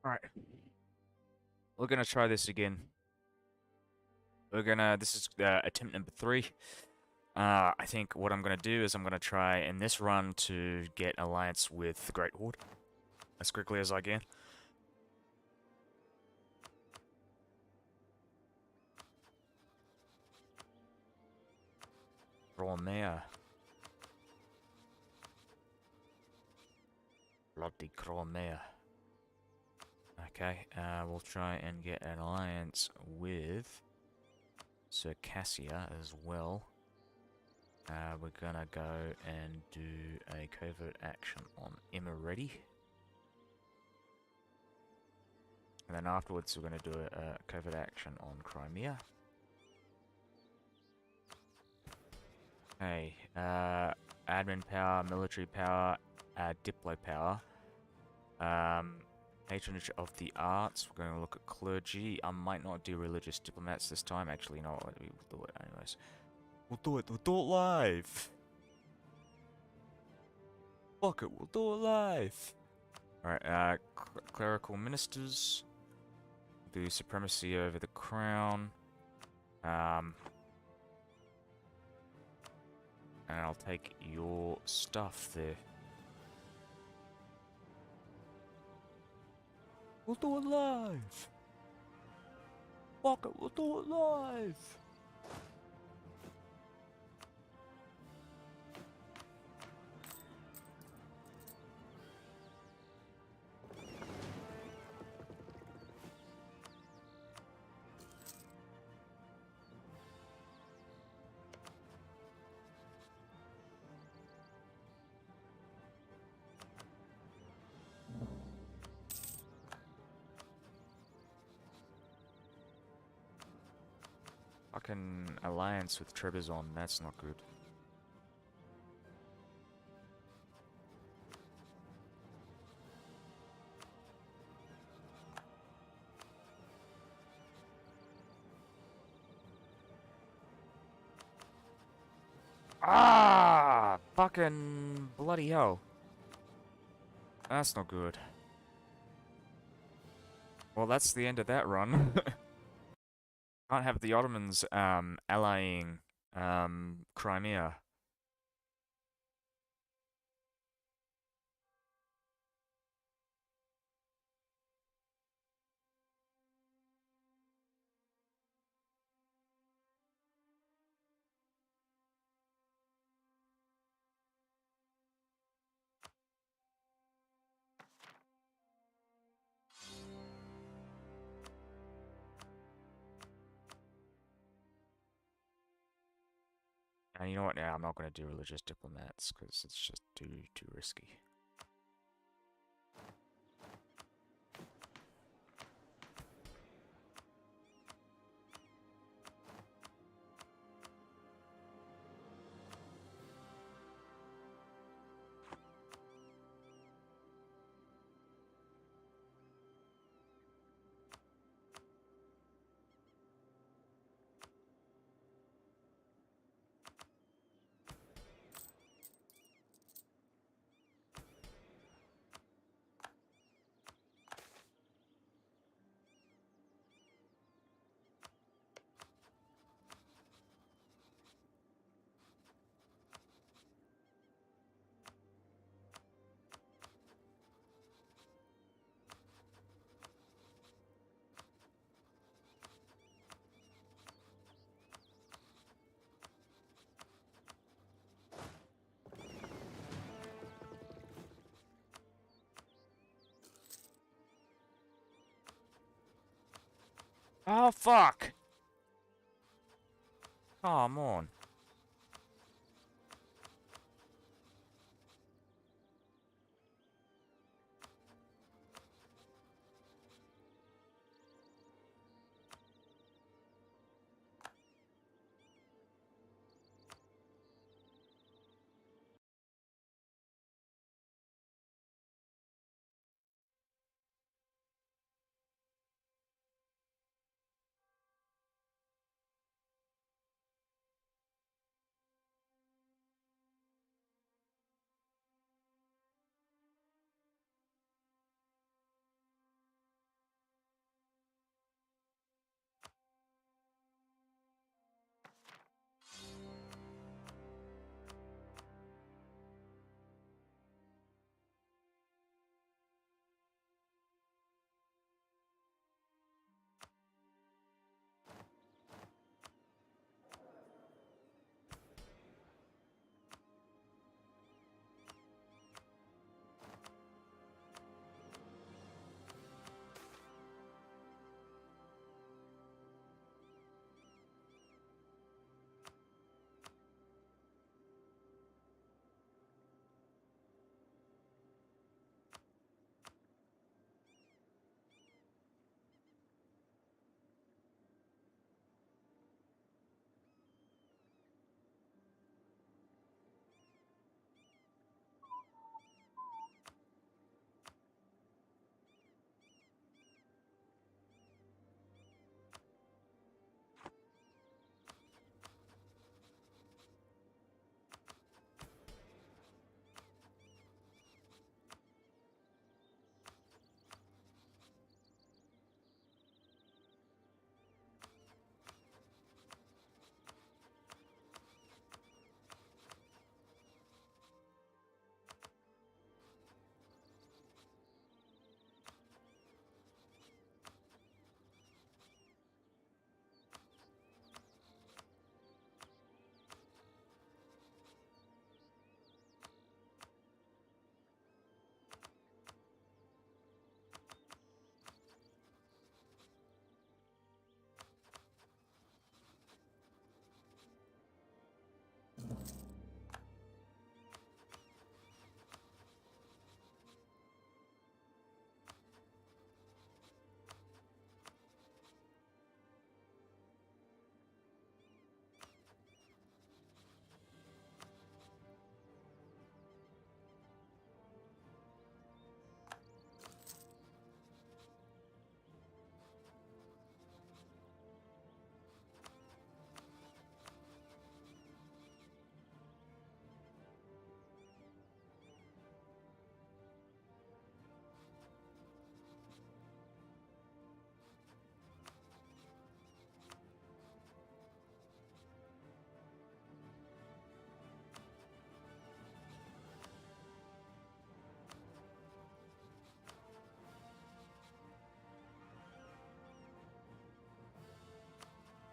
Alright, we're gonna try this again. This is attempt number 3. I think what I'm gonna do is I'm gonna try in this run to get alliance with the Great Horde as quickly as I can. Crimea. Bloody Crimea. Okay, we'll try and get an alliance with Circassia as well. We're gonna go and do a covert action on Imereti. And then afterwards we're gonna do a covert action on Crimea. Okay, admin power, military power, diplo power. Patronage of the arts, we're going to look at clergy. I might not do religious diplomats this time, actually, you know what, we'll do it anyways. We'll do it live! Fuck it, we'll do it live! Alright, clerical ministers. Do supremacy over the crown. And I'll take your stuff there. We'll do it live! Fuck it, we'll do it live! Fucking alliance with Trebizond, that's not good. Ah! Fucking bloody hell. That's not good. Well, that's the end of that run. Can't have the Ottomans, allying, Crimea. And you know what, now I'm not gonna do religious diplomats, because it's just too risky. Oh, fuck! Come on.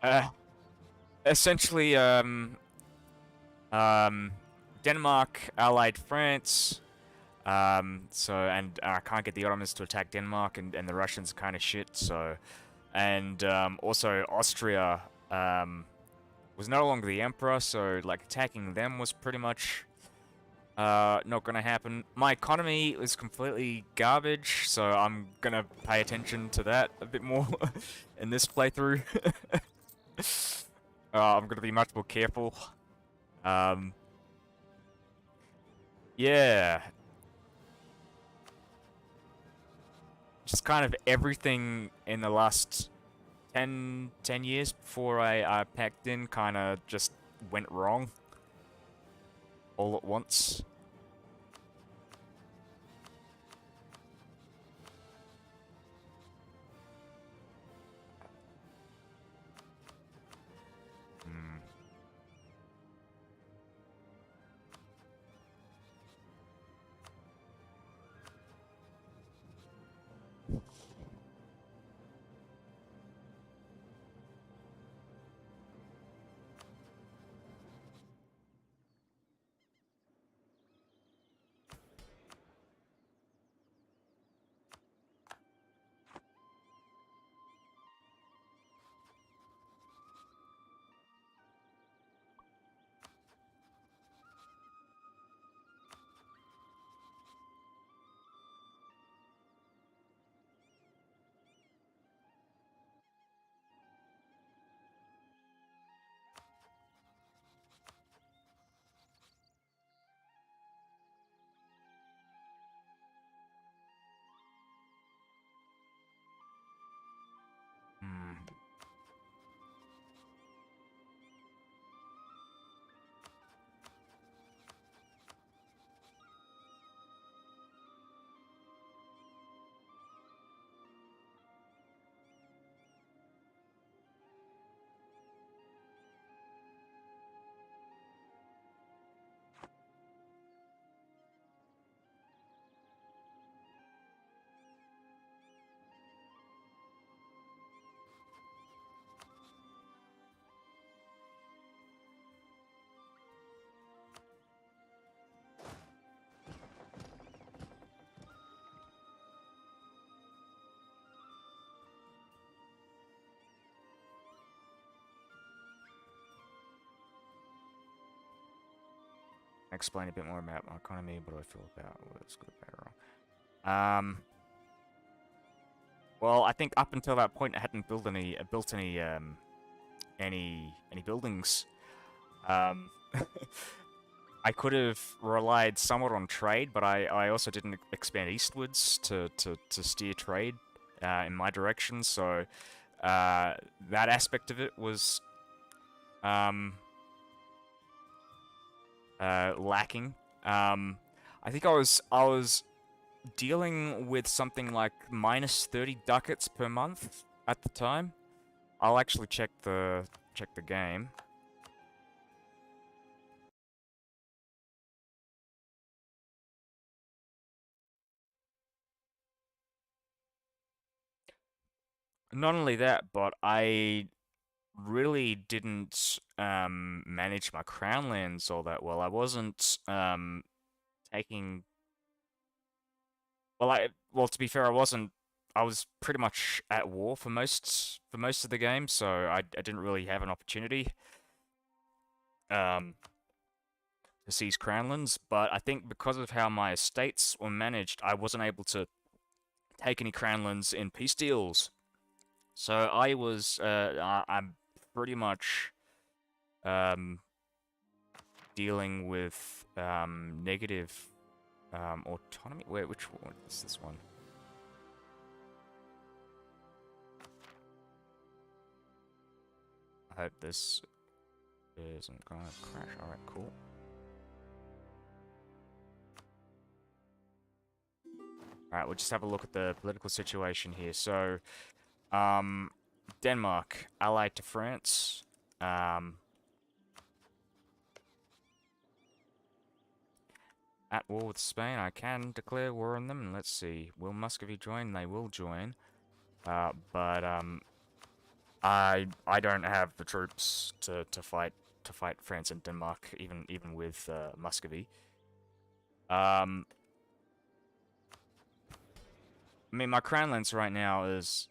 Uh, essentially, um, Denmark allied France. And I can't get the Ottomans to attack Denmark, and the Russians are kind of shit. So, and also Austria was no longer the emperor, so like attacking them was pretty much not gonna happen. My economy is completely garbage, so I'm gonna pay attention to that a bit more in this playthrough. I'm gonna be much more careful. Um, yeah, just kind of everything in the last 10 years before I packed in kind of just went wrong all at once. Hmm. Hmm. Explain a bit more about my economy, what do I feel about what's good, bad, or wrong. Well, I think up until that point, I hadn't built any buildings. Um, I could have relied somewhat on trade, but I also didn't expand eastwards to steer trade in my direction. So that aspect of it was um, lacking. I think I was dealing with something like minus 30 ducats per month at the time. I'll actually check the game. Not only that, but I really didn't manage my crown lands all that well. I wasn't taking well, to be fair, I wasn't. I was pretty much at war for most of the game, so I didn't really have an opportunity um to seize crownlands. But I think because of how my estates were managed, I wasn't able to take any crownlands in peace deals. So I'm pretty much um dealing with negative autonomy. Wait, which one is this one? I hope this isn't gonna crash. Alright, cool. Alright, we'll just have a look at the political situation here. So, um, Denmark, allied to France. Um, at war with Spain, I can declare war on them. And let's see, will Muscovy join? They will join. But I don't have the troops to fight France and Denmark, even with Muscovy. Um, I mean, my crown lance right now is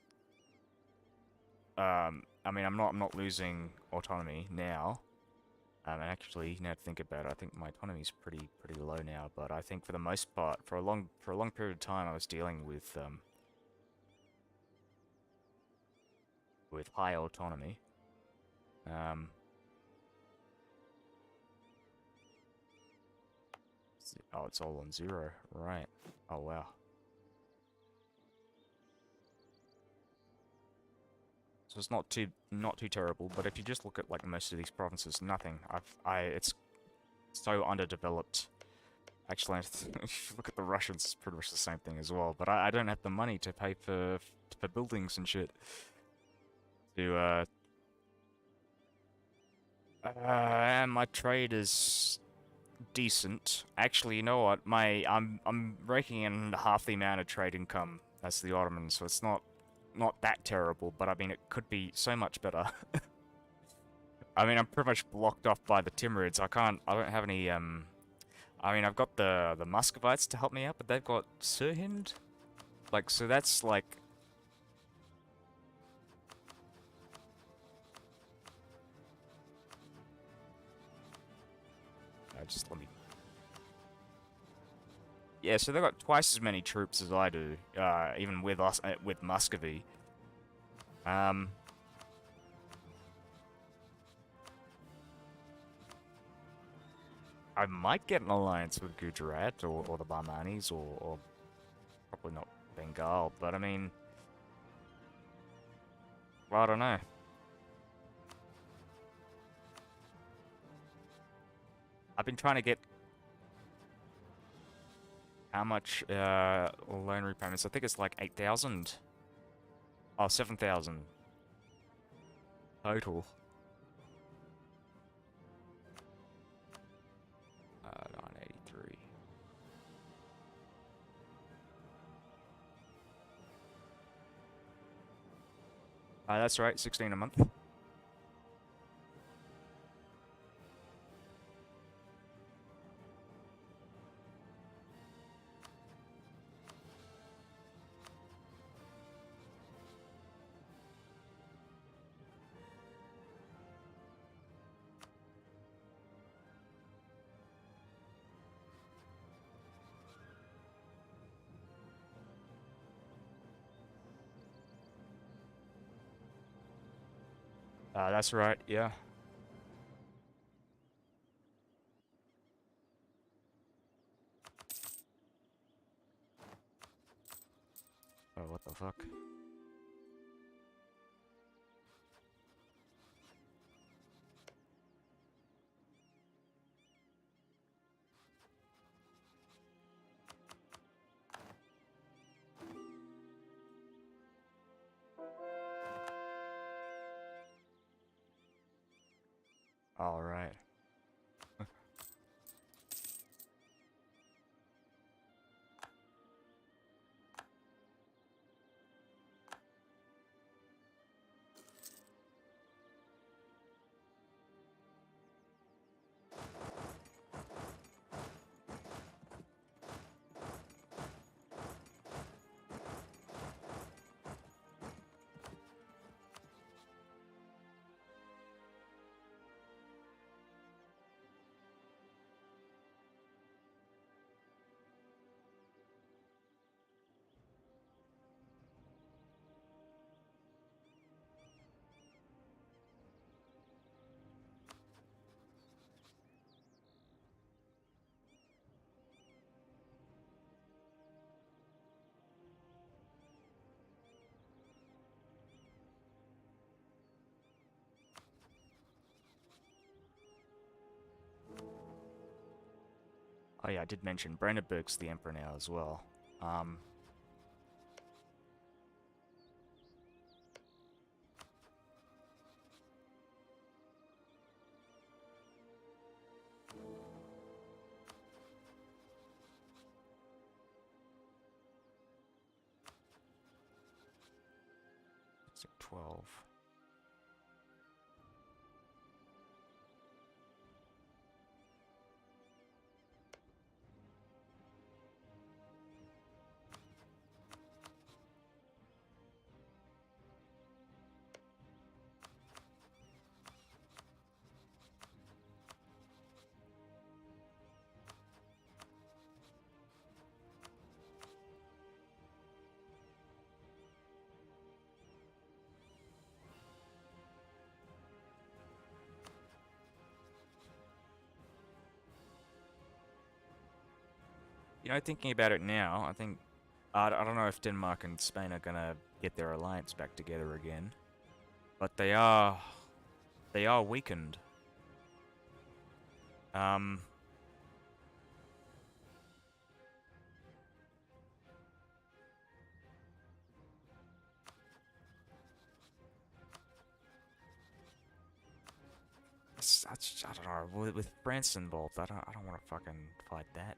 I mean, I'm not losing autonomy now. And actually, now to think about it, I think my autonomy is pretty low now. But I think for the most part, for a long period of time, I was dealing with high autonomy. Um, oh, it's all on 0, right? Oh wow. So it's not too terrible. But if you just look at like most of these provinces, nothing. It's so underdeveloped. Actually, if you look at the Russians, it's pretty much the same thing as well. But I don't have the money to pay for buildings and shit. And my trade is decent. Actually, you know what? I'm raking in half the amount of trade income as the Ottomans, so it's not that terrible. But I mean, it could be so much better. I mean, I'm pretty much blocked off by the Timurids. I don't have any I mean, I've got the Muscovites to help me out, but they've got Sirhind. Like, so that's like. Just let me. Yeah, so they've got twice as many troops as I do, even with us with Muscovy. Um, I might get an alliance with Gujarat or the Bahmanis or probably not Bengal, but I mean, well, I don't know. I've been trying to get how much loan repayments. I think it's like 8,000. Oh, 7,000 total. 983. That's right, 16 a month. That's right, yeah. Oh, what the fuck? All right. Oh yeah, I did mention Brandenburg's the emperor now as well. Um, so 12. You know, thinking about it now, I think I don't know if Denmark and Spain are gonna get their alliance back together again, but they are weakened. Um, I don't know. With France involved, I don't want to fucking fight that.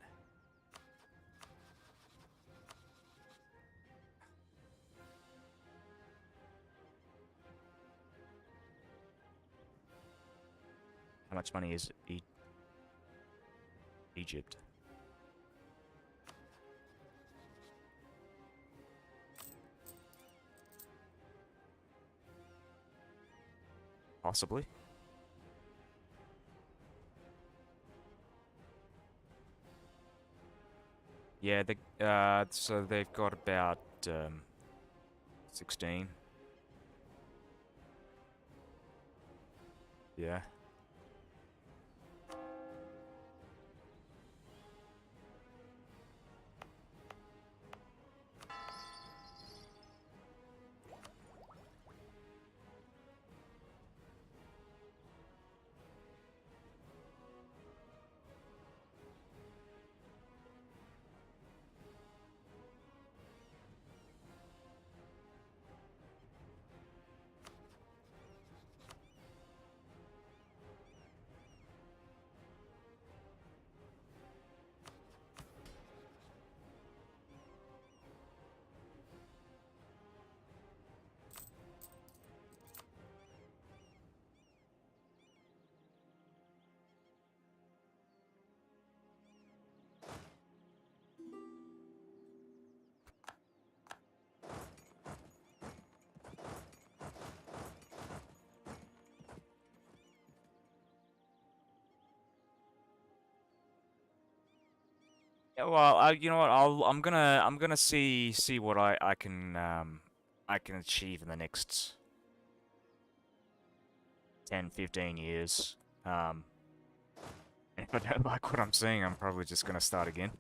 How much money is Egypt? Possibly. Yeah, so they've got about 16. Yeah. Yeah, well, you know what? I'm gonna see what I can achieve in the next 10, 15 years. Um, and if I don't like what I'm seeing, I'm probably just gonna start again,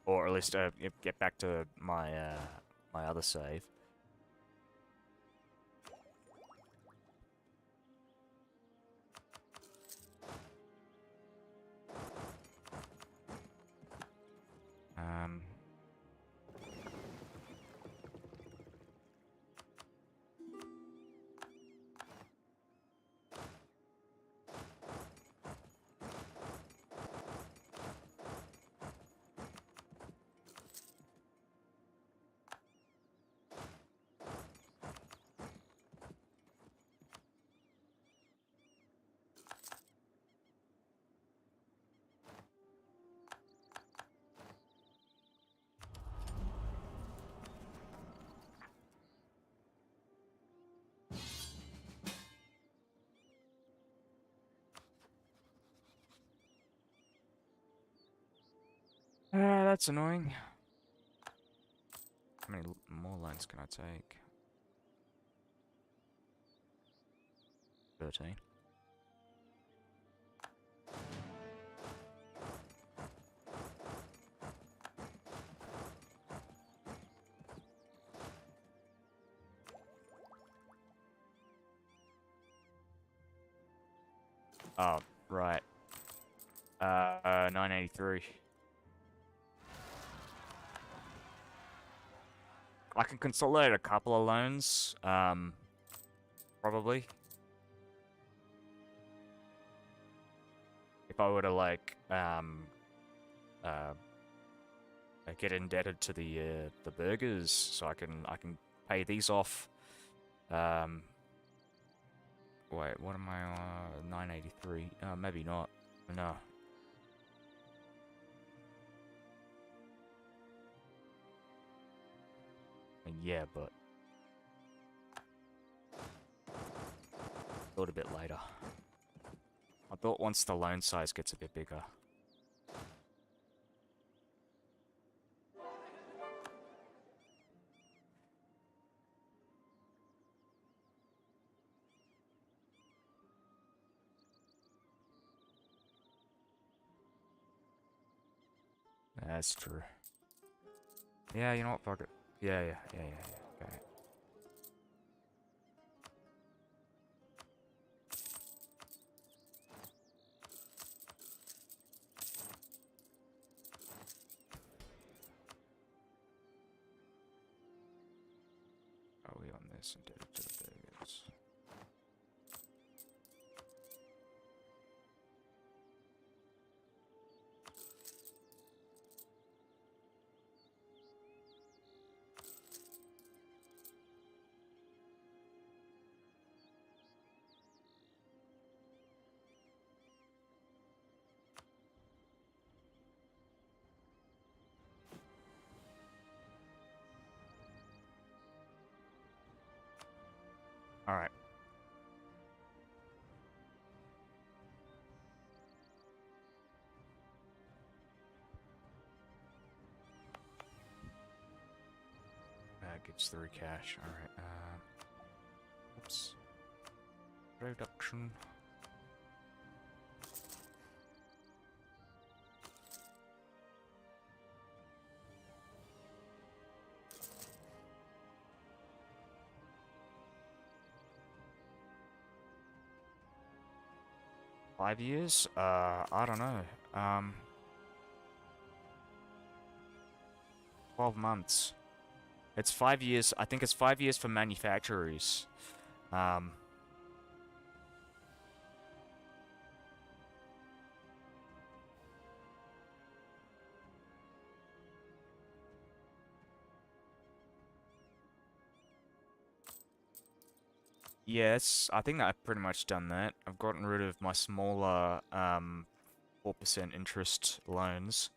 or at least get back to my other save. Um, that's annoying. How many more lines can I take? 13. Oh, right. 983. I can consolidate a couple of loans, probably. If I were to, like, uh, get indebted to the burgers, so I can pay these off. Wait, what am I on? 983. Maybe not. No. Yeah, but thought a bit later. I thought once the loan size gets a bit bigger. That's true. Yeah, you know what? Fuck it. Yeah. Okay. Are we on this indebted to the burgers? Alright. Gives 3 cash. Alright. Oops. Production. $5 years? I don't know. 12 months. It's 5 years. I think it's 5 years for manufacturers. Yes, I think I've pretty much done that. I've gotten rid of my smaller 4% interest loans.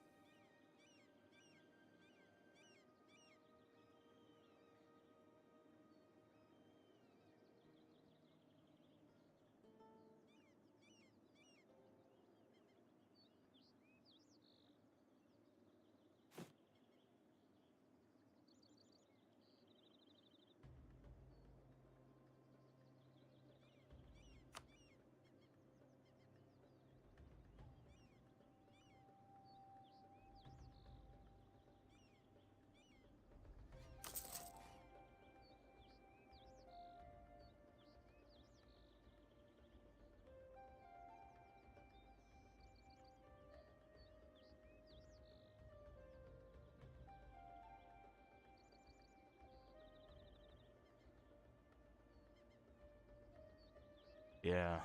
Yeah.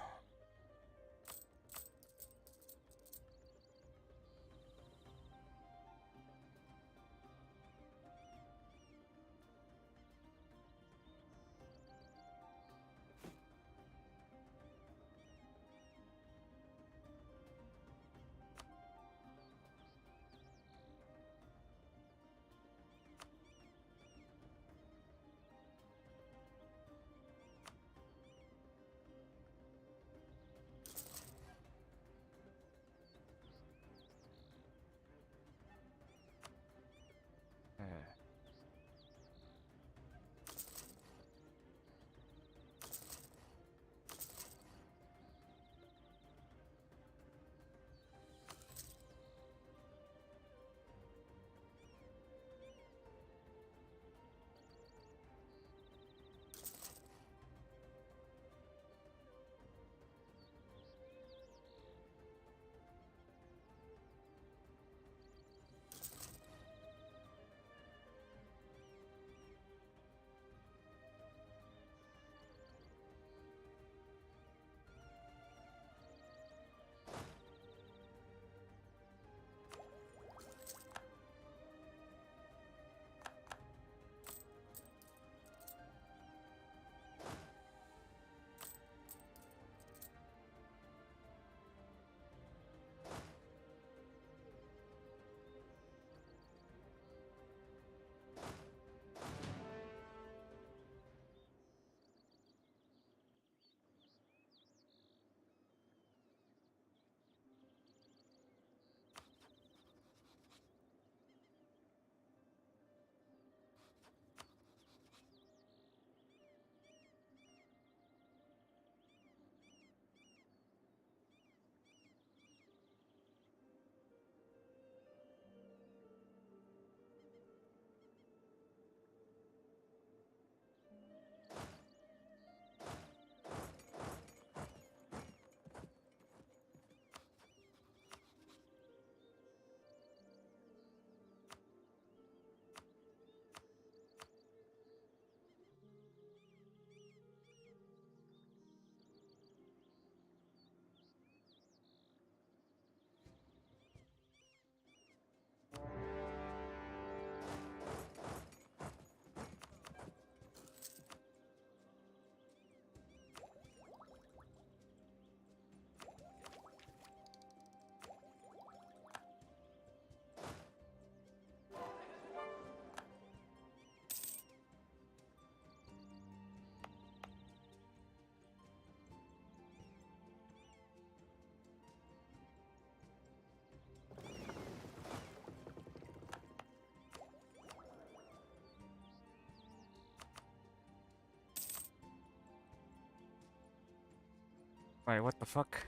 Wait, what the fuck?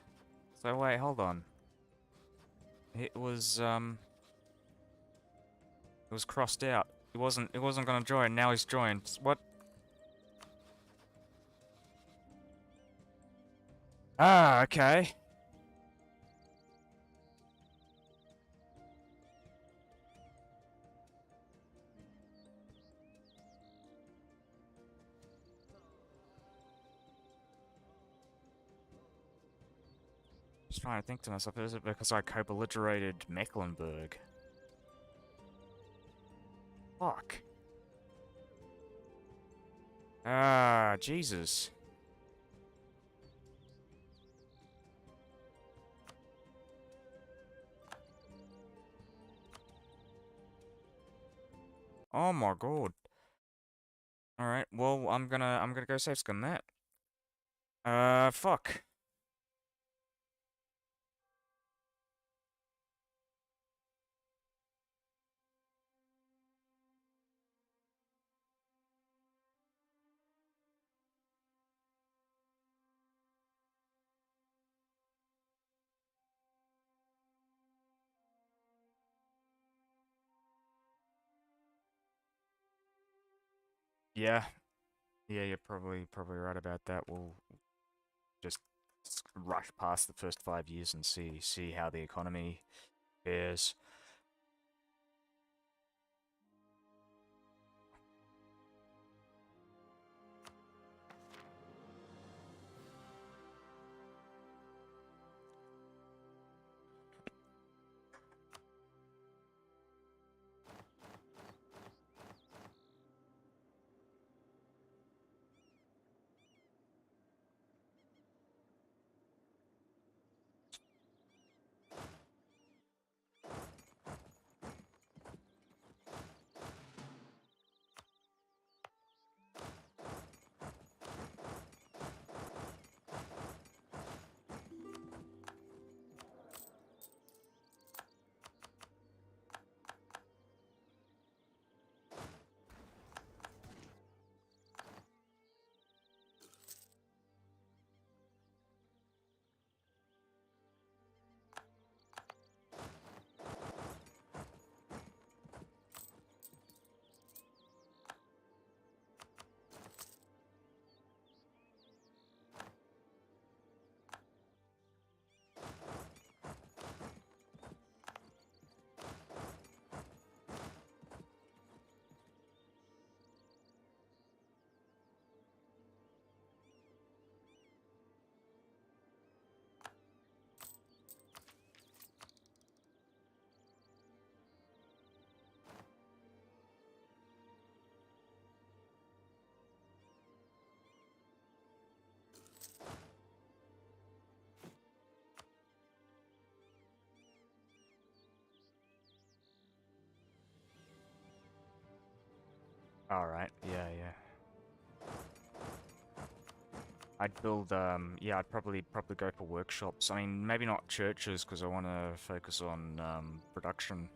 So wait, hold on. It was crossed out. It wasn't gonna join, now he's joined. What? Ah, okay. Just trying to think to myself, is it because I co-belligerated Mecklenburg? Fuck. Ah, Jesus. Oh my god. Alright, well, I'm gonna go save scum that. Fuck. Yeah. Yeah, you're probably right about that. We'll just rush past the first 5 years and see how the economy fares. Alright, yeah. Yeah, I'd probably go for workshops. I mean, maybe not churches, because I want to focus on, production.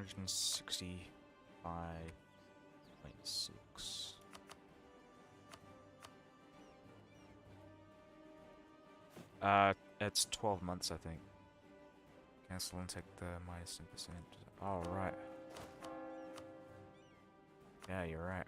165.6. It's 12 months, I think. Cancel and take the minus 10%. Oh, right. Yeah, you're right.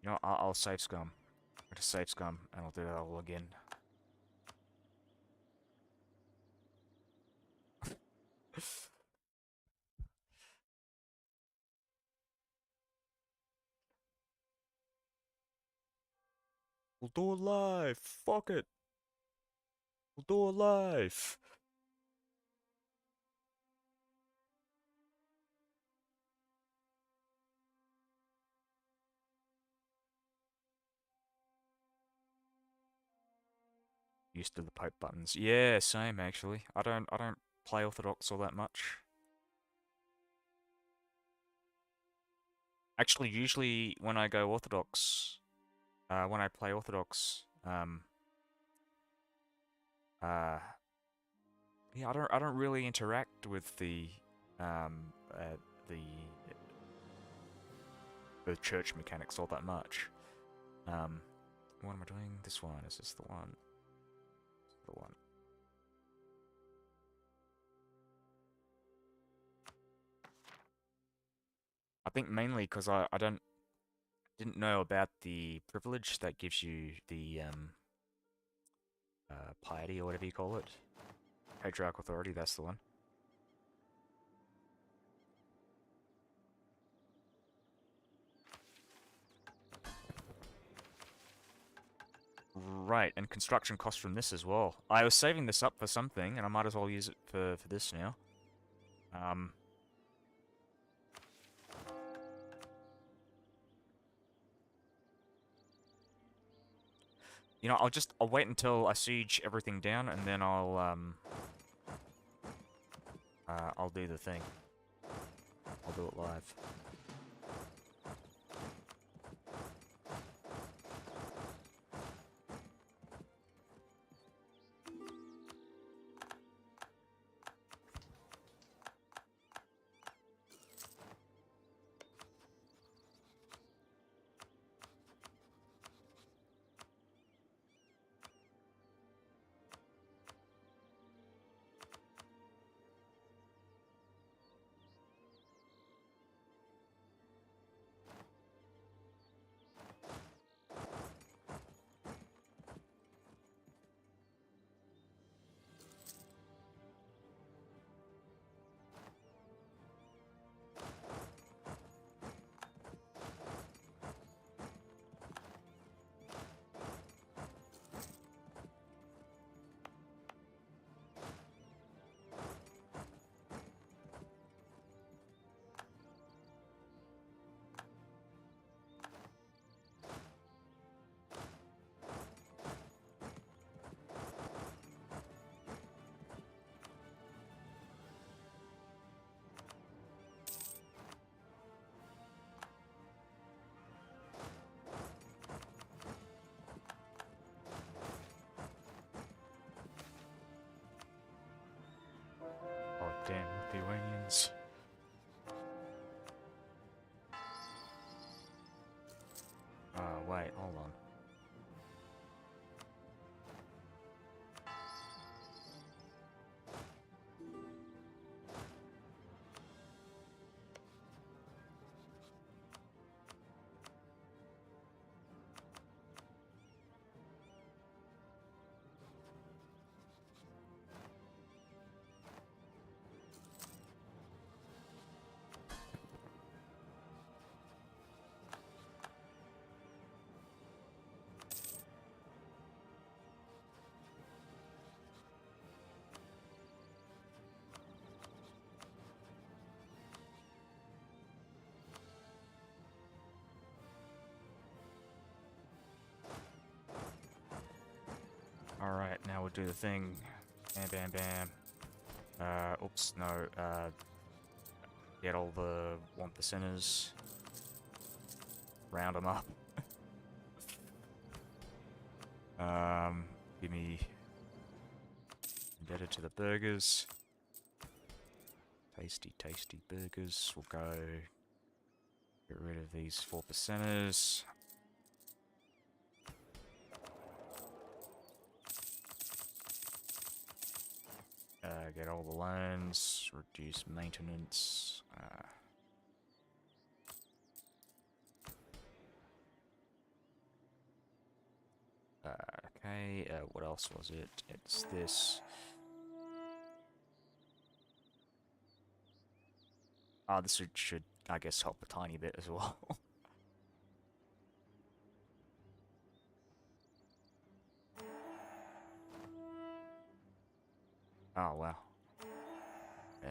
You know, I'll save scum. I'll just save scum, and I'll do that all again. We'll do it live! Fuck it! We'll do it live! Used to the Pope buttons. Yeah, same actually. I don't play Orthodox all that much. Actually, usually when I go Orthodox, when I play Orthodox, yeah, I don't really interact with the the the church mechanics all that much. What am I doing? This one, is this the one? The one. I think mainly because I didn't know about the privilege that gives you the piety or whatever you call it. Patriarch authority, that's the one. Right, and construction costs from this as well. I was saving this up for something, and I might as well use it for this now. You know, I'll wait until I siege everything down, and then I'll do the thing. I'll do it live. Oh, damn, Lithuanians. Wait, hold on. Alright, now we'll do the thing. Bam, bam, bam. Oops, no, get all the 1%ers. Round them up. Give me indebted to the burgers. Tasty, tasty burgers. We'll go get rid of these 4%ers. Get all the loans, reduce maintenance. Okay, what else was it? It's this. This should, I guess, help a tiny bit as well. Oh, wow. Yeah.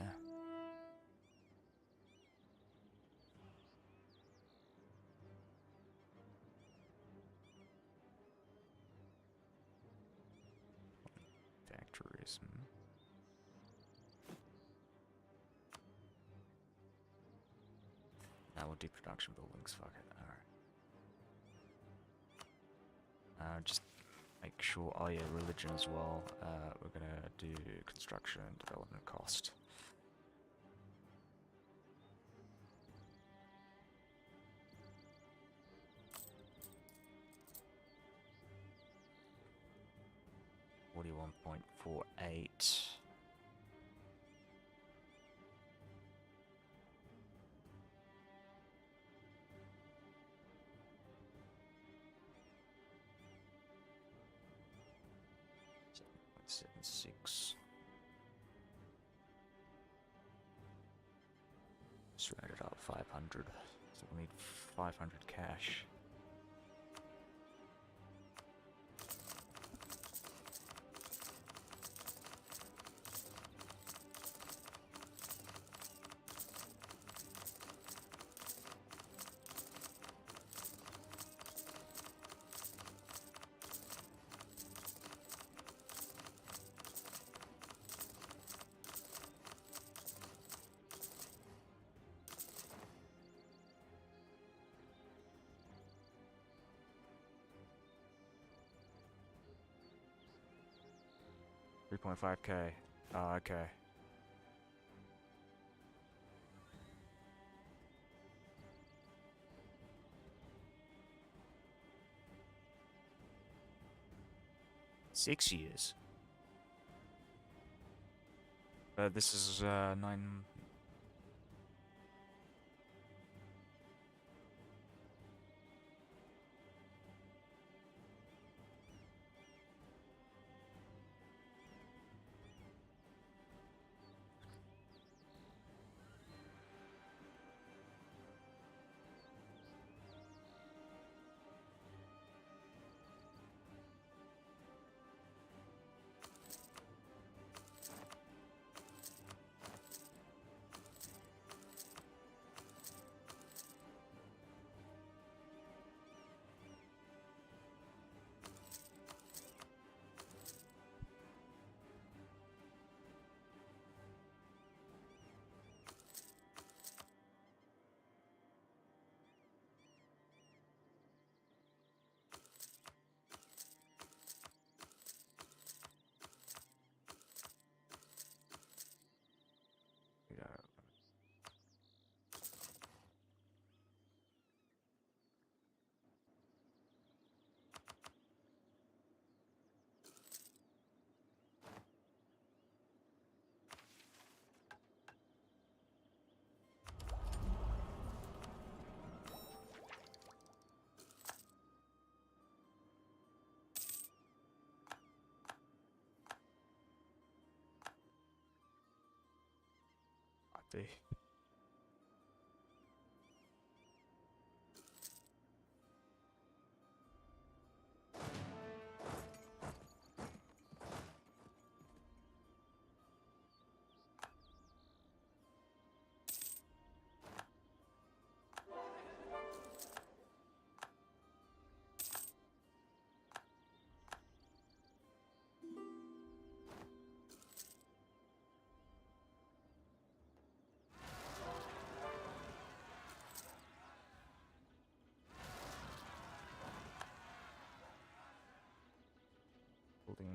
Factories. Now we'll do production buildings, fuck it. Alright. Just make sure, oh yeah, religion as well. We're gonna do construction and development cost. $41.48. $7.76. Just rounded up 500. So we'll need 500 cash. $3.5K. Oh, okay. Six years. This is 9. See.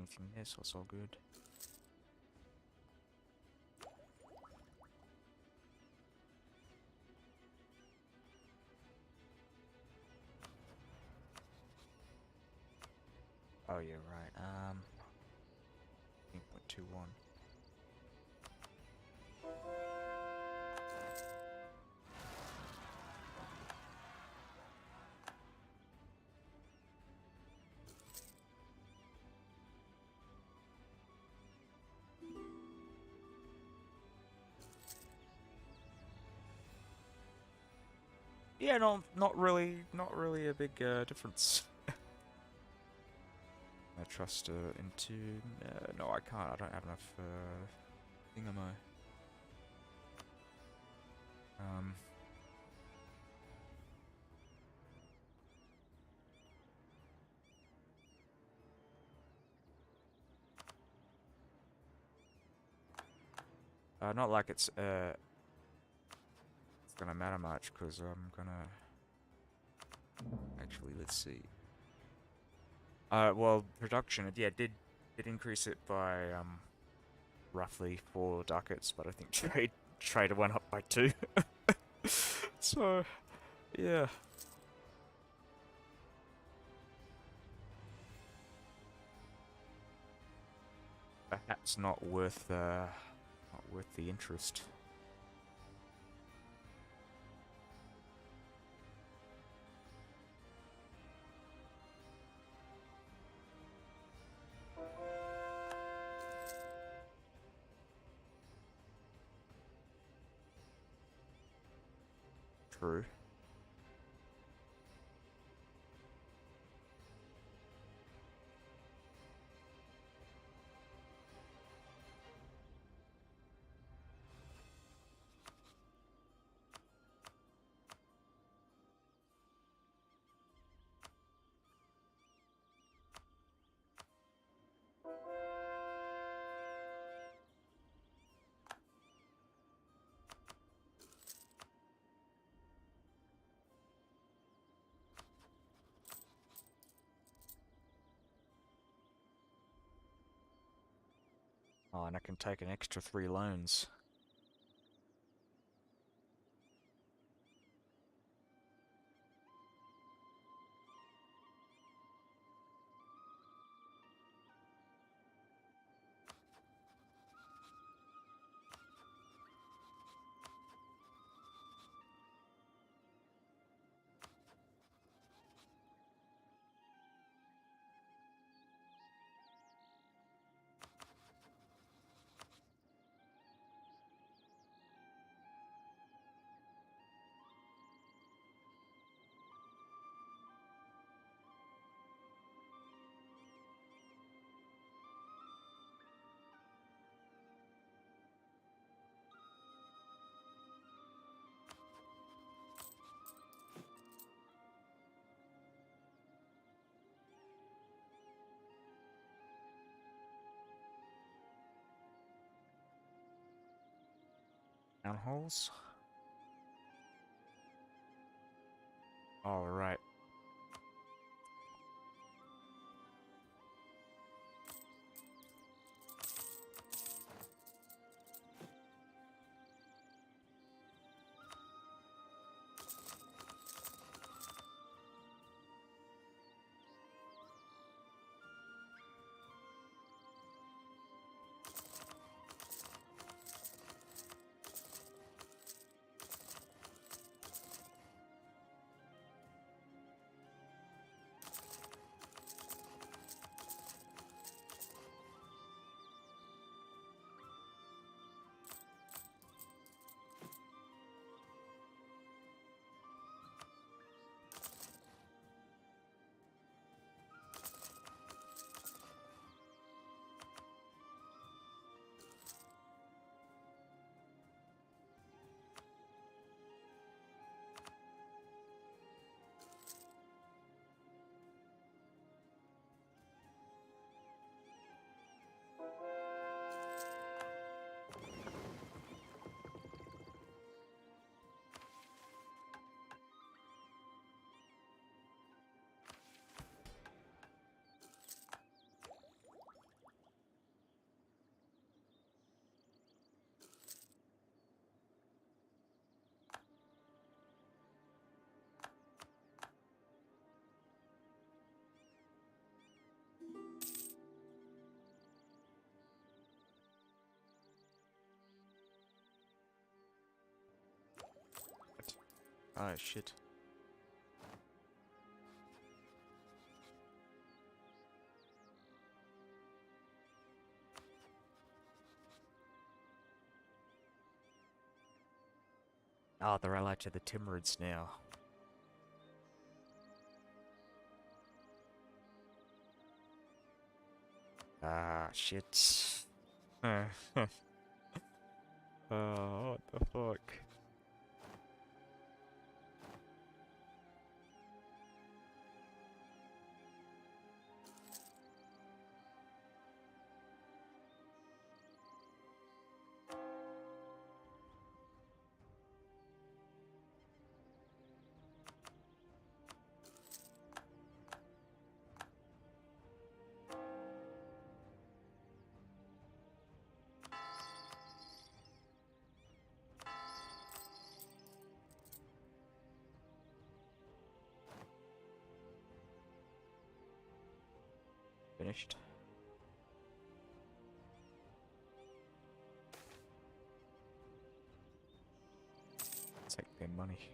anything there, so it's all good. Oh yeah, right. 8.21. Yeah, no, not really a big difference. I trust into... no, I can't. I don't have enough thingammo. Not like it's gonna matter much, because I'm gonna... Actually, let's see. Well, production, yeah, did increase it by, roughly 4 ducats, but I think trade went up by 2. So, yeah. Perhaps not worth the interest. True. Oh, and I can take an extra 3 loans. Town halls? Oh, right. Oh, shit. Oh, they're allied to the Timurids now. Ah, shit. Oh, what the fuck? Finished. Take their money.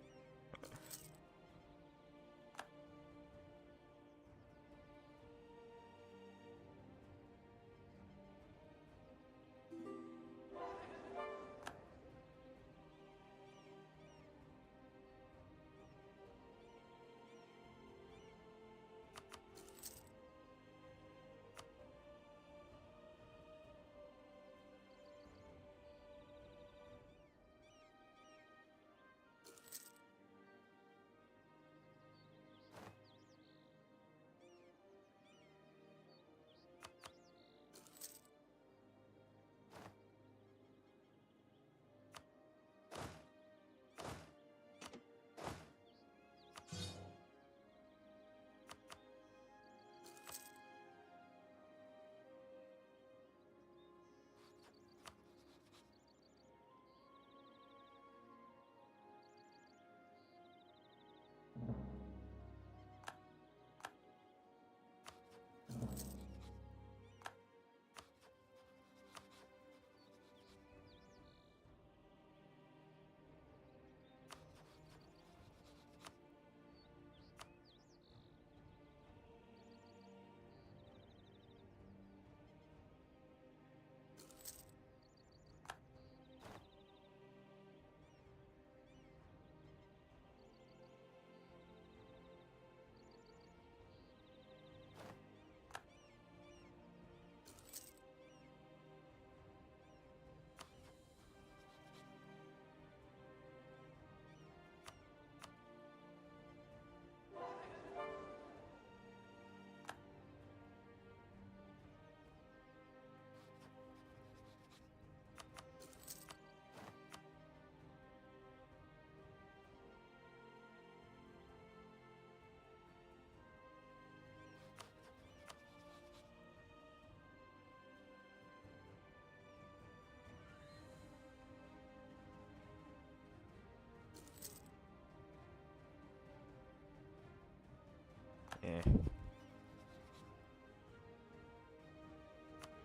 Yeah.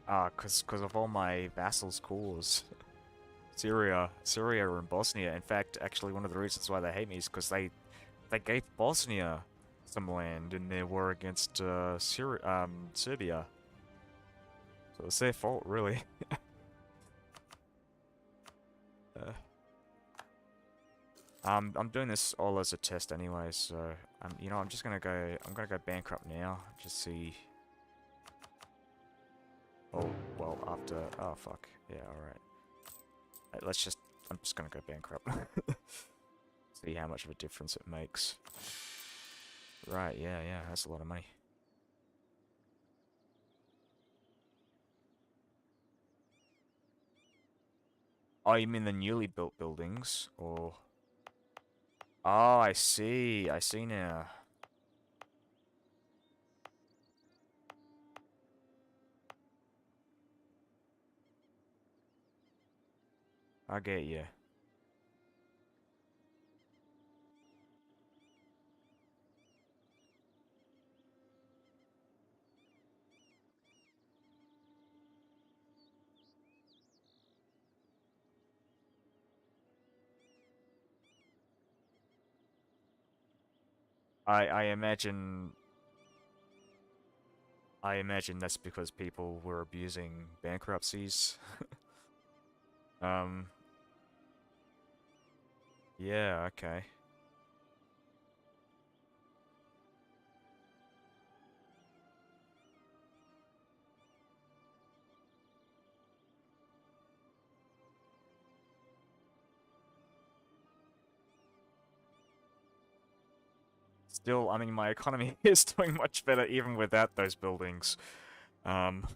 Ah, cause of all my vassals' cause. Syria and Bosnia. In fact, actually one of the reasons why they hate me is because they gave Bosnia some land in their war against Serbia. So it's their fault, really. Uh, I'm doing this all as a test anyway, so you know, I'm gonna go bankrupt now. Just see. Oh well, after. Oh fuck. Yeah, all right. Let's just. I'm just gonna go bankrupt. See how much of a difference it makes. Right. Yeah. Yeah. That's a lot of money. Oh, you mean the newly built buildings, or? Oh, I see. I see now. I get you. I imagine that's because people were abusing bankruptcies. Um, yeah, okay. Still, I mean, my economy is doing much better even without those buildings. Um,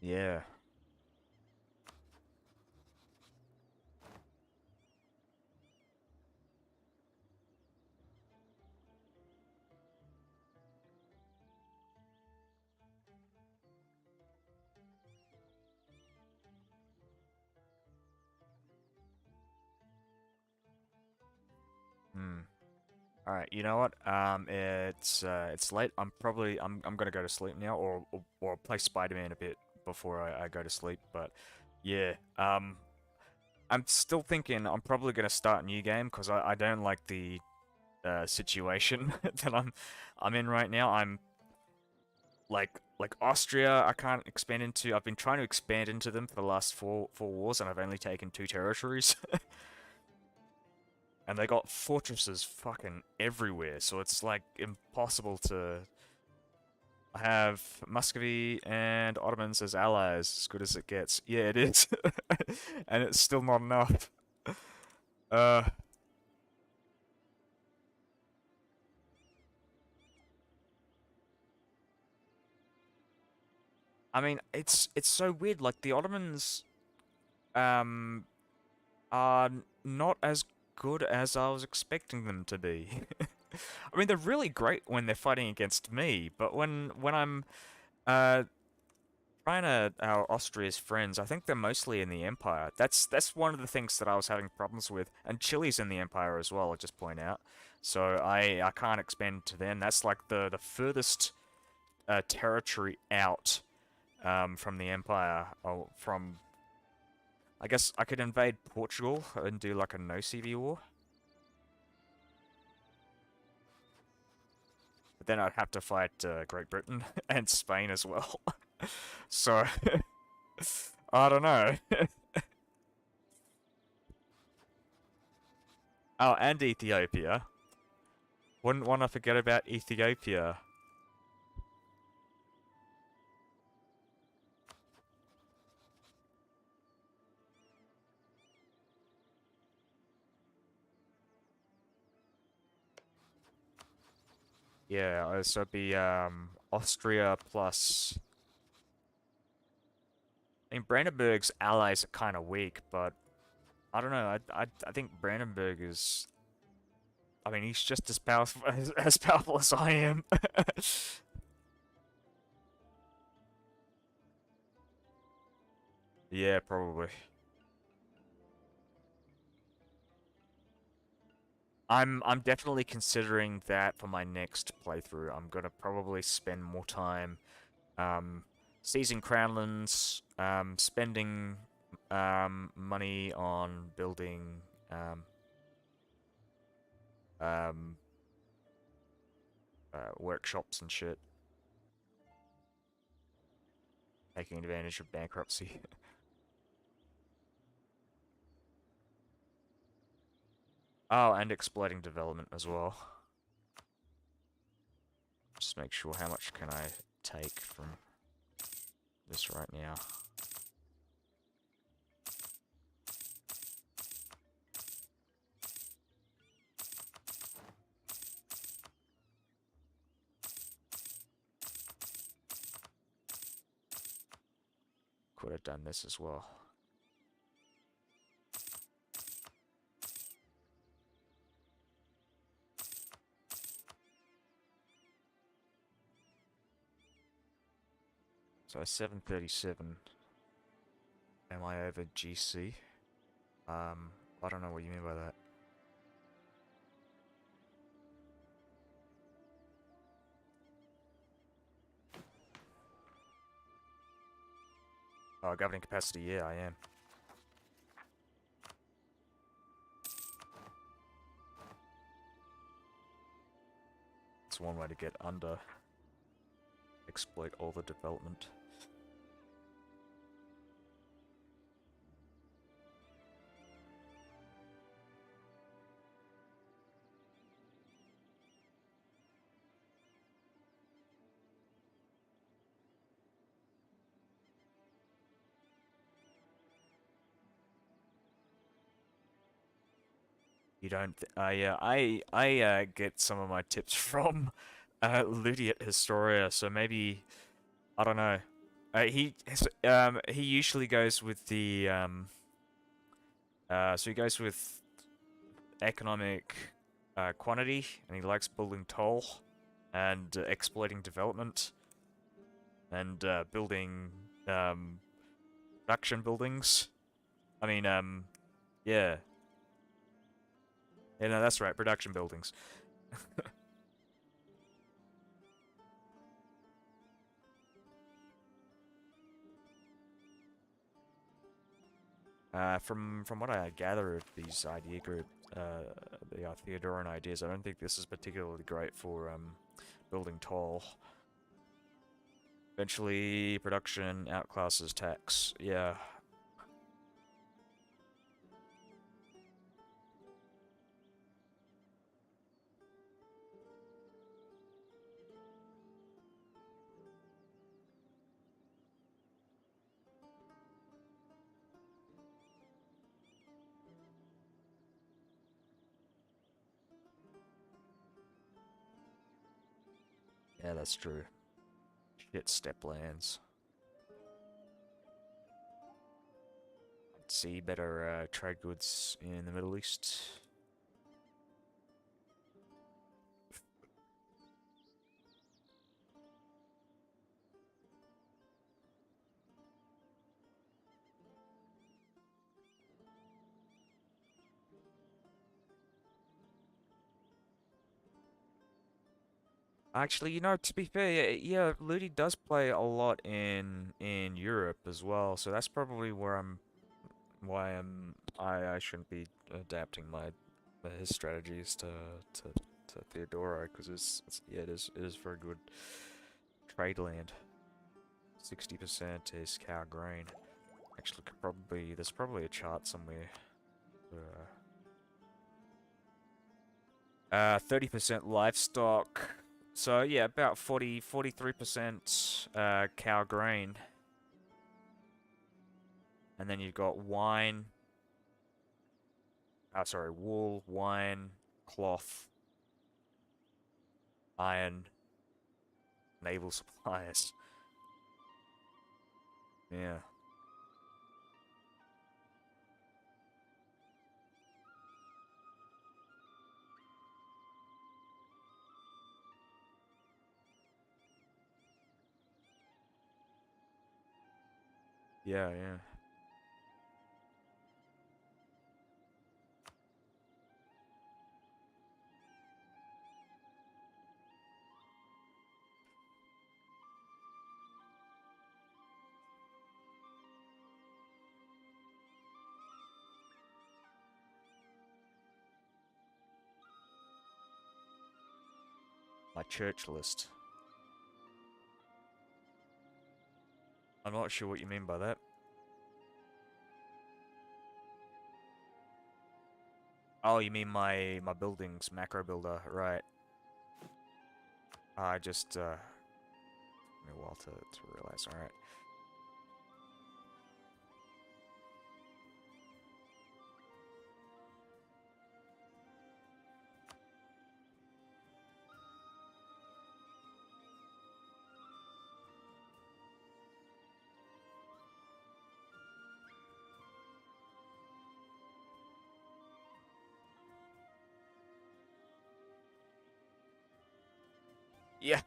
yeah. Hmm. All right, you know what? It's late. I'm gonna go to sleep now, or play Spider-Man a bit before I go to sleep. But yeah, I'm still thinking I'm probably gonna start a new game because I don't like the situation that I'm in right now. I'm like Austria. I can't expand into. I've been trying to expand into them for the last four wars, and I've only taken 2 territories. And they got fortresses fucking everywhere, so it's like impossible to have Muscovy and Ottomans as allies, as good as it gets. Yeah, it is. And it's still not enough. Uh, I mean, it's so weird. Like the Ottomans, um, are not as good as I was expecting them to be. I mean, they're really great when they're fighting against me, but when I'm uh trying to our Austria's friends, I think they're mostly in the Empire. That's one of the things that I was having problems with. And Chile's in the Empire as well, I'll just point out. So I can't expand to them. That's like the furthest territory out from the Empire. Oh, from I guess I could invade Portugal and do like a no CV war. But then I'd have to fight Great Britain and Spain as well. So I don't know. Oh, and Ethiopia. Wouldn't want to forget about Ethiopia. Yeah, so it'd be Austria plus. I mean, Brandenburg's allies are kind of weak, but I don't know. I think Brandenburg is. I mean, he's just as powerful as powerful as I am. Yeah, probably. I'm definitely considering that for my next playthrough. I'm gonna probably spend more time um seizing crownlands, spending money on building um workshops and shit, taking advantage of bankruptcy. Oh, and exploiting development as well. Just make sure how much can I take from this right now. Could have done this as well. So 737. Am I over GC? I don't know what you mean by that. Oh, governing capacity, yeah, I am. It's one way to get under. Exploit all the development. You don't. Yeah, I get some of my tips from Ludiot Historia, so maybe I don't know. He usually goes with the so he goes with economic quantity, and he likes building toll and exploiting development and building production buildings. I mean yeah. Yeah, no, that's right, production buildings. From what I gather of these idea group, the Theodoran ideas, I don't think this is particularly great for building tall. Eventually, production outclasses tax. Yeah. Yeah, that's true. Shit, step lands. I'd see better trade goods in the Middle East. Actually, to be fair, yeah, Ludi does play a lot in Europe as well, so that's probably where why I shouldn't be adapting his strategies to Theodoro, because yeah, it is very good trade land. 60% is cow grain. Actually, there's probably a chart somewhere. 30% livestock. So yeah, about 43% cow grain. And then you've got wine. Sorry, wool, wine, cloth, iron, naval supplies. Yeah. Yeah, yeah. My church list. I'm not sure what you mean by that. Oh, you mean my buildings macro builder, right? I just took me a while to realize. All right. Yeah.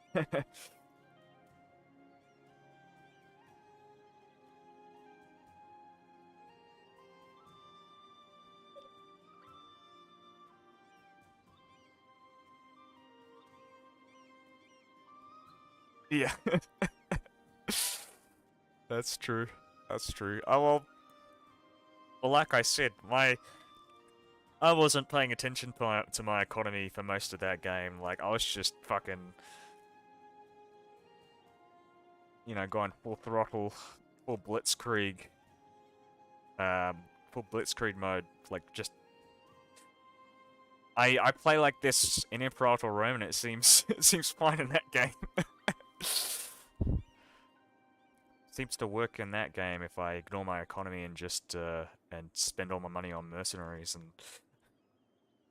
Yeah. That's true. That's true. Oh well, like I said, I wasn't paying attention to my economy for most of that game. Like, I was just fucking, you know, going full throttle, full blitzkrieg, um, full blitzkrieg mode. Like, just I play like this in Imperator Rome, and it seems it seems fine in that game. Seems to work in that game if I ignore my economy and just and spend all my money on mercenaries, and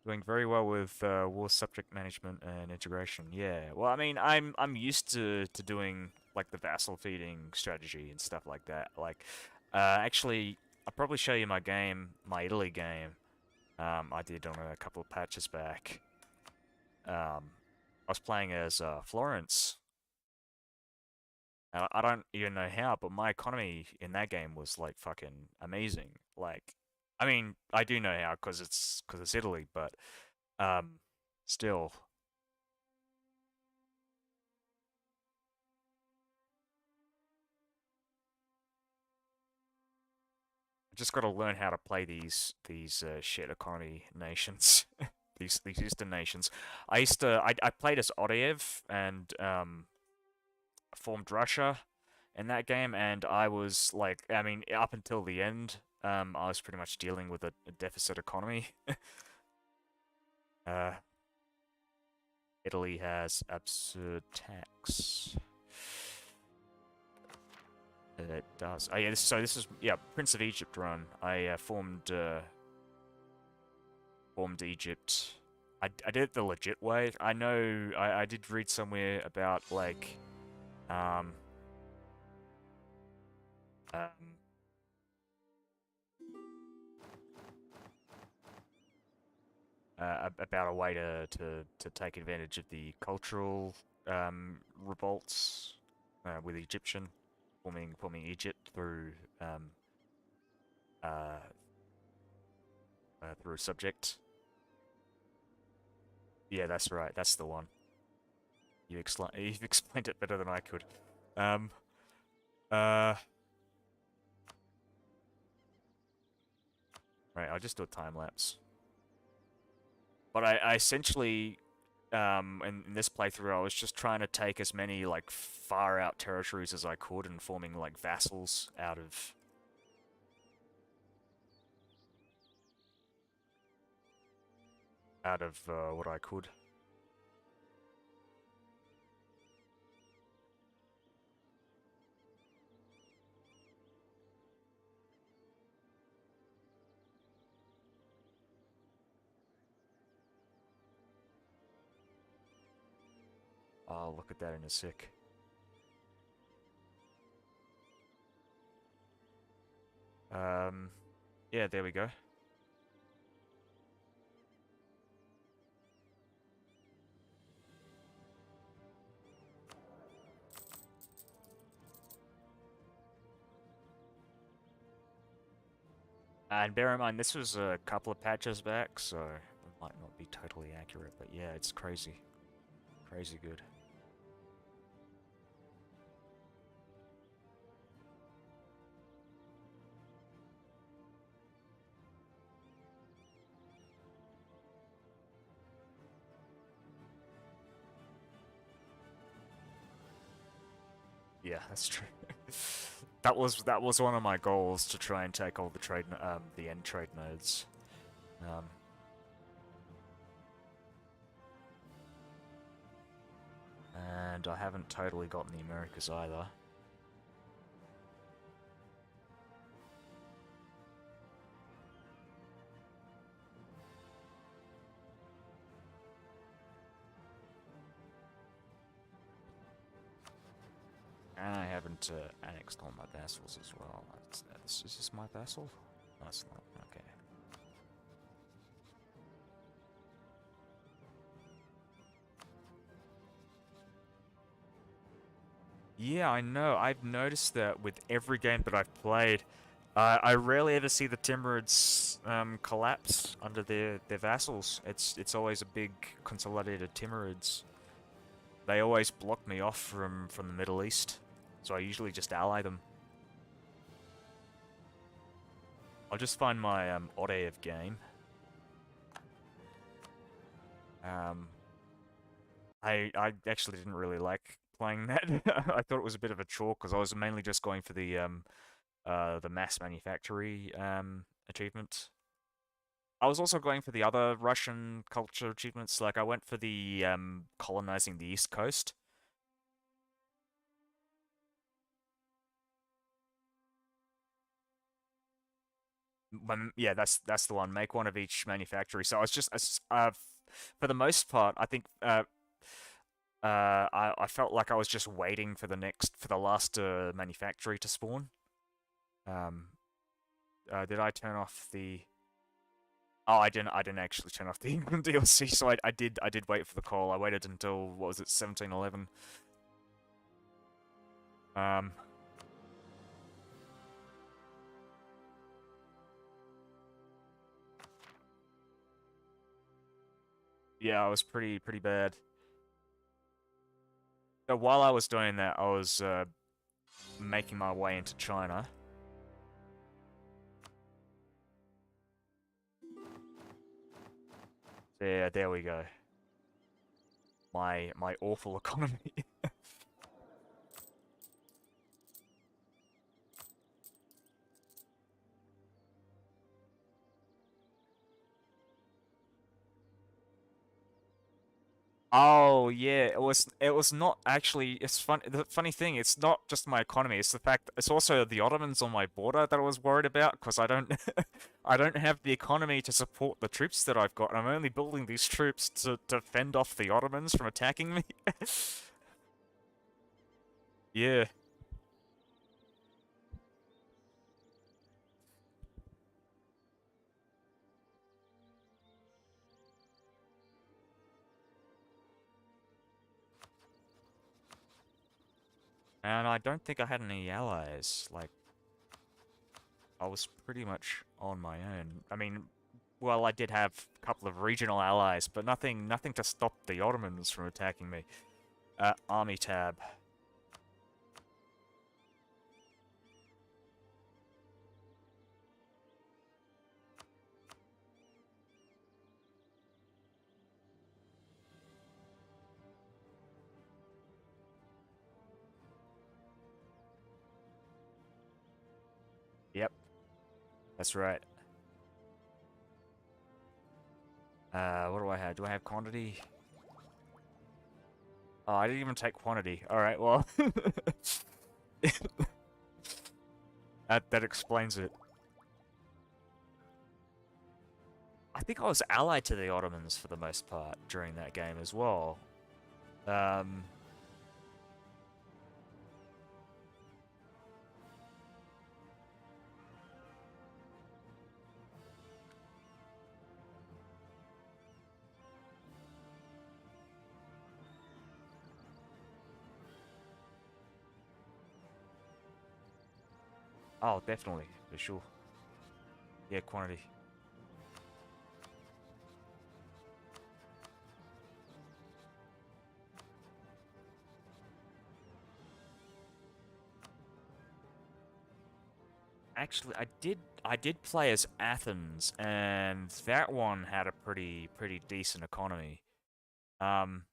doing very well with war subject management and integration. Yeah. Well, I mean, I'm used to doing like the vassal feeding strategy and stuff like that. Like, actually, I'll probably show you my game, my Italy game. I did on a couple of patches back. I was playing as Florence. I don't even know how, but my economy in that game was like fucking amazing. Like, I mean, I do know how because it's Italy, but um, still, I just got to learn how to play these shit economy nations, these Eastern nations. I played as Odeyev and formed Russia in that game, and I was like, I mean, up until the end, I was pretty much dealing with a deficit economy. uh, Italy has absurd tax. It does. Oh yeah, so this is yeah, Prince of Egypt run. I formed Egypt. I did it the legit way. I know I did read somewhere about like um um about a way to take advantage of the cultural revolts with Egyptian forming Egypt uh, through a subject. Yeah, that's right. That's the one. You've explained it better than I could. Um, uh, right. I'll just do a time lapse. But I essentially, in this playthrough, I was just trying to take as many like far out territories as I could and forming like vassals out of what I could. I'll look at that in a sec. Um, yeah, there we go. And bear in mind, this was a couple of patches back, so it might not be totally accurate, but yeah, it's crazy. Crazy good. Yeah, that's true. That was one of my goals to try and take all the end trade nodes. Um, and I haven't totally gotten the Americas either. And I haven't annexed all my vassals as well. Is this my vassal? No, it's not. Okay. Yeah, I know. I've noticed that with every game that I've played, I rarely ever see the Timurids collapse under their vassals. It's always a big consolidated Timurids. They always block me off from the Middle East, so I usually just ally them. I'll just find my Odev game. Um, I actually didn't really like playing that. I thought it was a bit of a chore because I was mainly just going for the mass manufactory achievement. I was also going for the other Russian culture achievements. Like I went for the colonizing the East Coast. Yeah, that's the one. Make one of each manufactory. So I was just for the most part, I think I felt like I was just waiting for the last manufactory to spawn. Um, did I turn off the? Oh, I didn't. I didn't actually turn off the England DLC. So I did wait for the call. I waited until what was it, 1711. Um, yeah, I was pretty bad. So while I was doing that, I was making my way into China. There we go. My awful economy. Oh yeah, it was not actually. It's fun. The funny thing, it's not just my economy. It's the fact it's also the Ottomans on my border that I was worried about because I don't I don't have the economy to support the troops that I've got. I'm only building these troops to fend off the Ottomans from attacking me. Yeah, and I don't think I had any allies. Like I was pretty much on my own. I mean, well, I did have a couple of regional allies, but nothing to stop the Ottomans from attacking me. Army tab. Yep, that's right. What do I have? Do I have quantity? Oh, I didn't even take quantity. Alright, well. That explains it. I think I was allied to the Ottomans for the most part during that game as well. Um, oh, definitely, for sure. Yeah, quantity. Actually, I did play as Athens, and that one had a pretty decent economy. Um,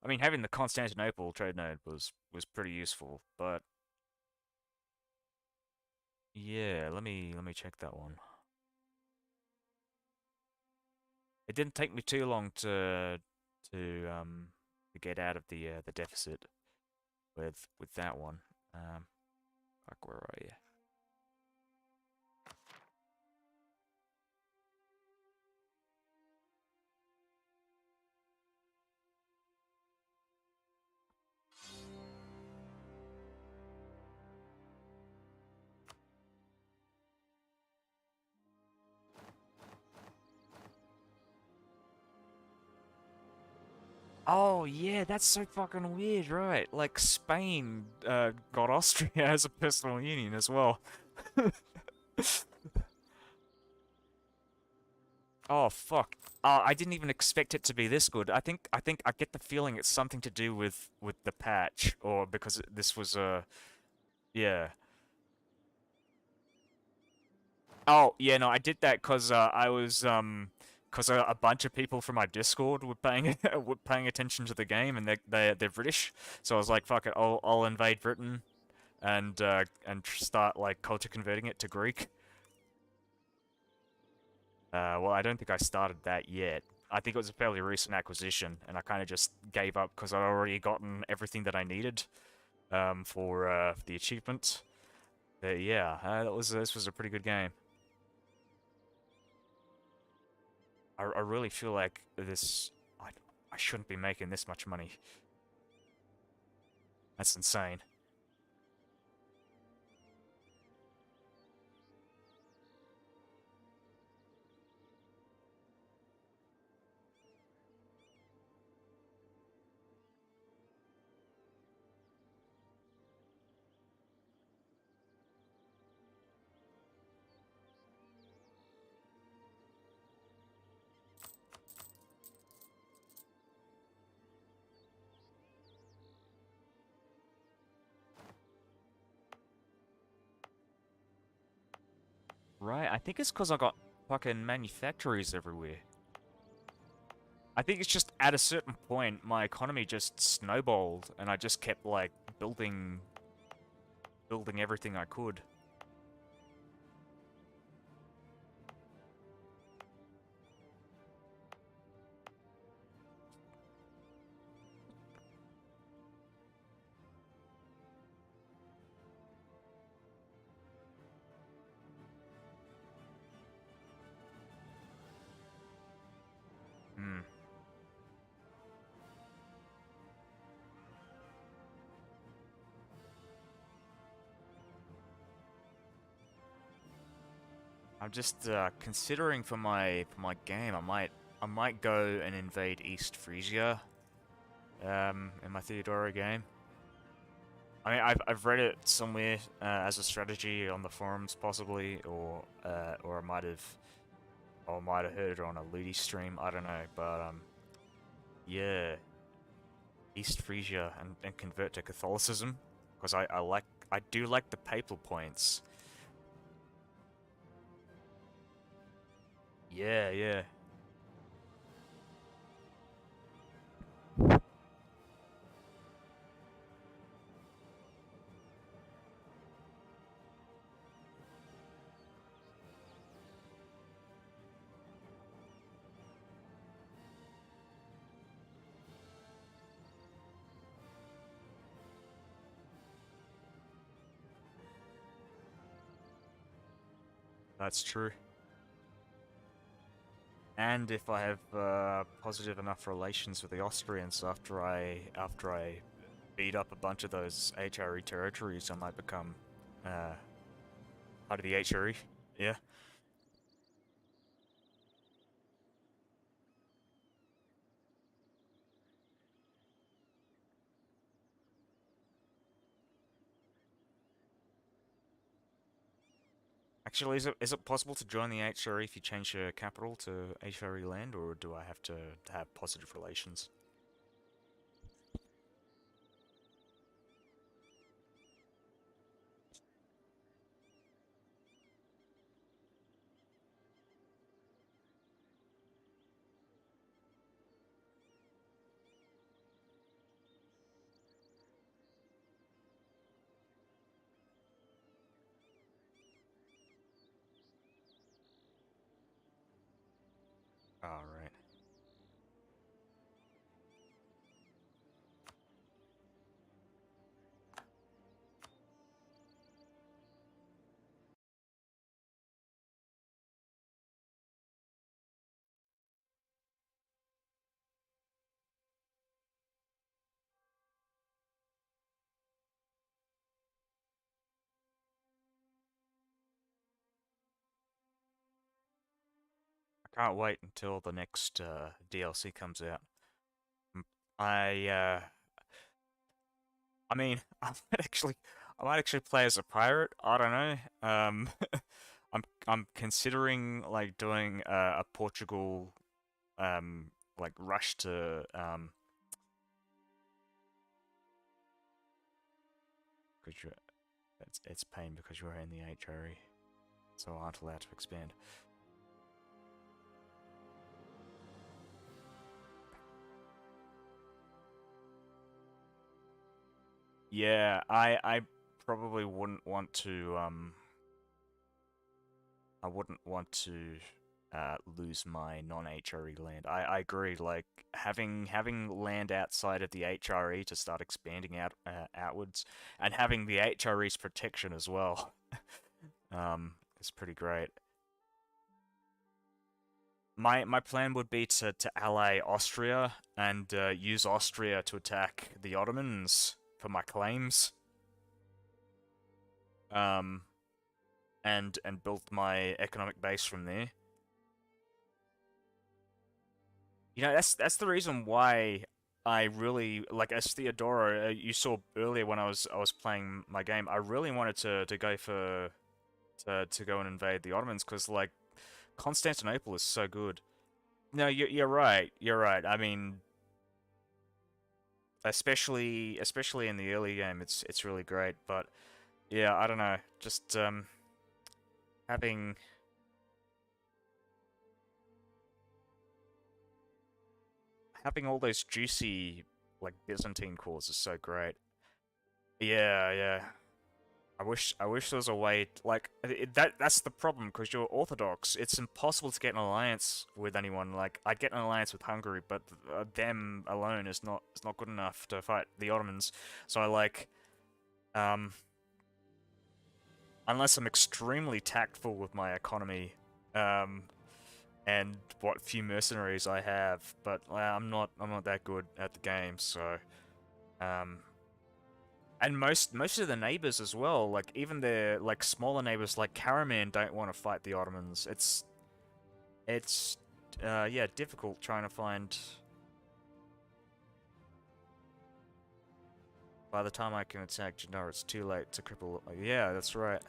I mean, having the Constantinople trade node was pretty useful, but yeah, let me check that one. It didn't take me too long to get out of the deficit with that one. Fuck, where are you? Oh yeah, that's so fucking weird, right? Like Spain got Austria as a personal union as well. Oh fuck. I didn't even expect it to be this good. I think I get the feeling it's something to do with the patch or because this was a yeah. Oh, yeah, no, I did that because I was because a bunch of people from my Discord were paying were paying attention to the game, and they're British, so I was like, fuck it, I'll invade Britain and start like culture converting it to Greek. Well, I don't think I started that yet. I think it was a fairly recent acquisition, and I kind of just gave up because I'd already gotten everything that I needed for the achievement. But yeah, this was a pretty good game. I really feel like I shouldn't be making this much money. That's insane. Right, I think it's because I got fucking manufactories everywhere. I think it's just at a certain point, my economy just snowballed, and I just kept, like, building everything I could. Hmm. I'm just considering for my game, I might go and invade East Frisia in my Theodoro game. I mean, I've read it somewhere as a strategy on the forums, possibly, or I might have heard it on a Ludi stream. I don't know, but yeah, East Frisia and convert to Catholicism because I do like the papal points. Yeah, yeah, that's true. And if I have positive enough relations with the Austrians after I beat up a bunch of those HRE territories, I might become uh, part of the HRE. Yeah, actually, is it possible to join the HRE if you change your capital to HRE land, or do I have to have positive relations? All right. I can't wait until the next DLC comes out. Mm, I I mean, I might actually play as a pirate. I don't know. I'm considering like doing a Portugal like rush to because you're it's pain because you're in the HRE. so aren't allowed to expand. Yeah, I probably wouldn't want to I wouldn't want to lose my non-HRE land. I agree. Like having land outside of the HRE to start expanding outwards, and having the HRE's protection as well, is pretty great. My plan would be to ally Austria and use Austria to attack the Ottomans for my claims. Um, and build my economic base from there. You know, that's the reason why I really like as Theodoro. You saw earlier when I was playing my game. I really wanted to go for to go and invade the Ottomans because like Constantinople is so good. No, you're right. You're right. I mean, especially in the early game, it's really great. But yeah, I don't know. Just having having all those juicy like Byzantine cores is so great. Yeah, yeah. I wish there was a way like that's the problem because you're Orthodox. It's impossible to get an alliance with anyone. Like I'd get an alliance with Hungary, but them alone is not good enough to fight the Ottomans. So I like um unless I'm extremely tactful with my economy um and what few mercenaries I have, but I'm not that good at the game, so um and most of the neighbors as well, like even their like smaller neighbors like Karaman don't want to fight the Ottomans. It's yeah, difficult trying to find by the time I can attack Jannar, it's too late to cripple. Yeah, that's right.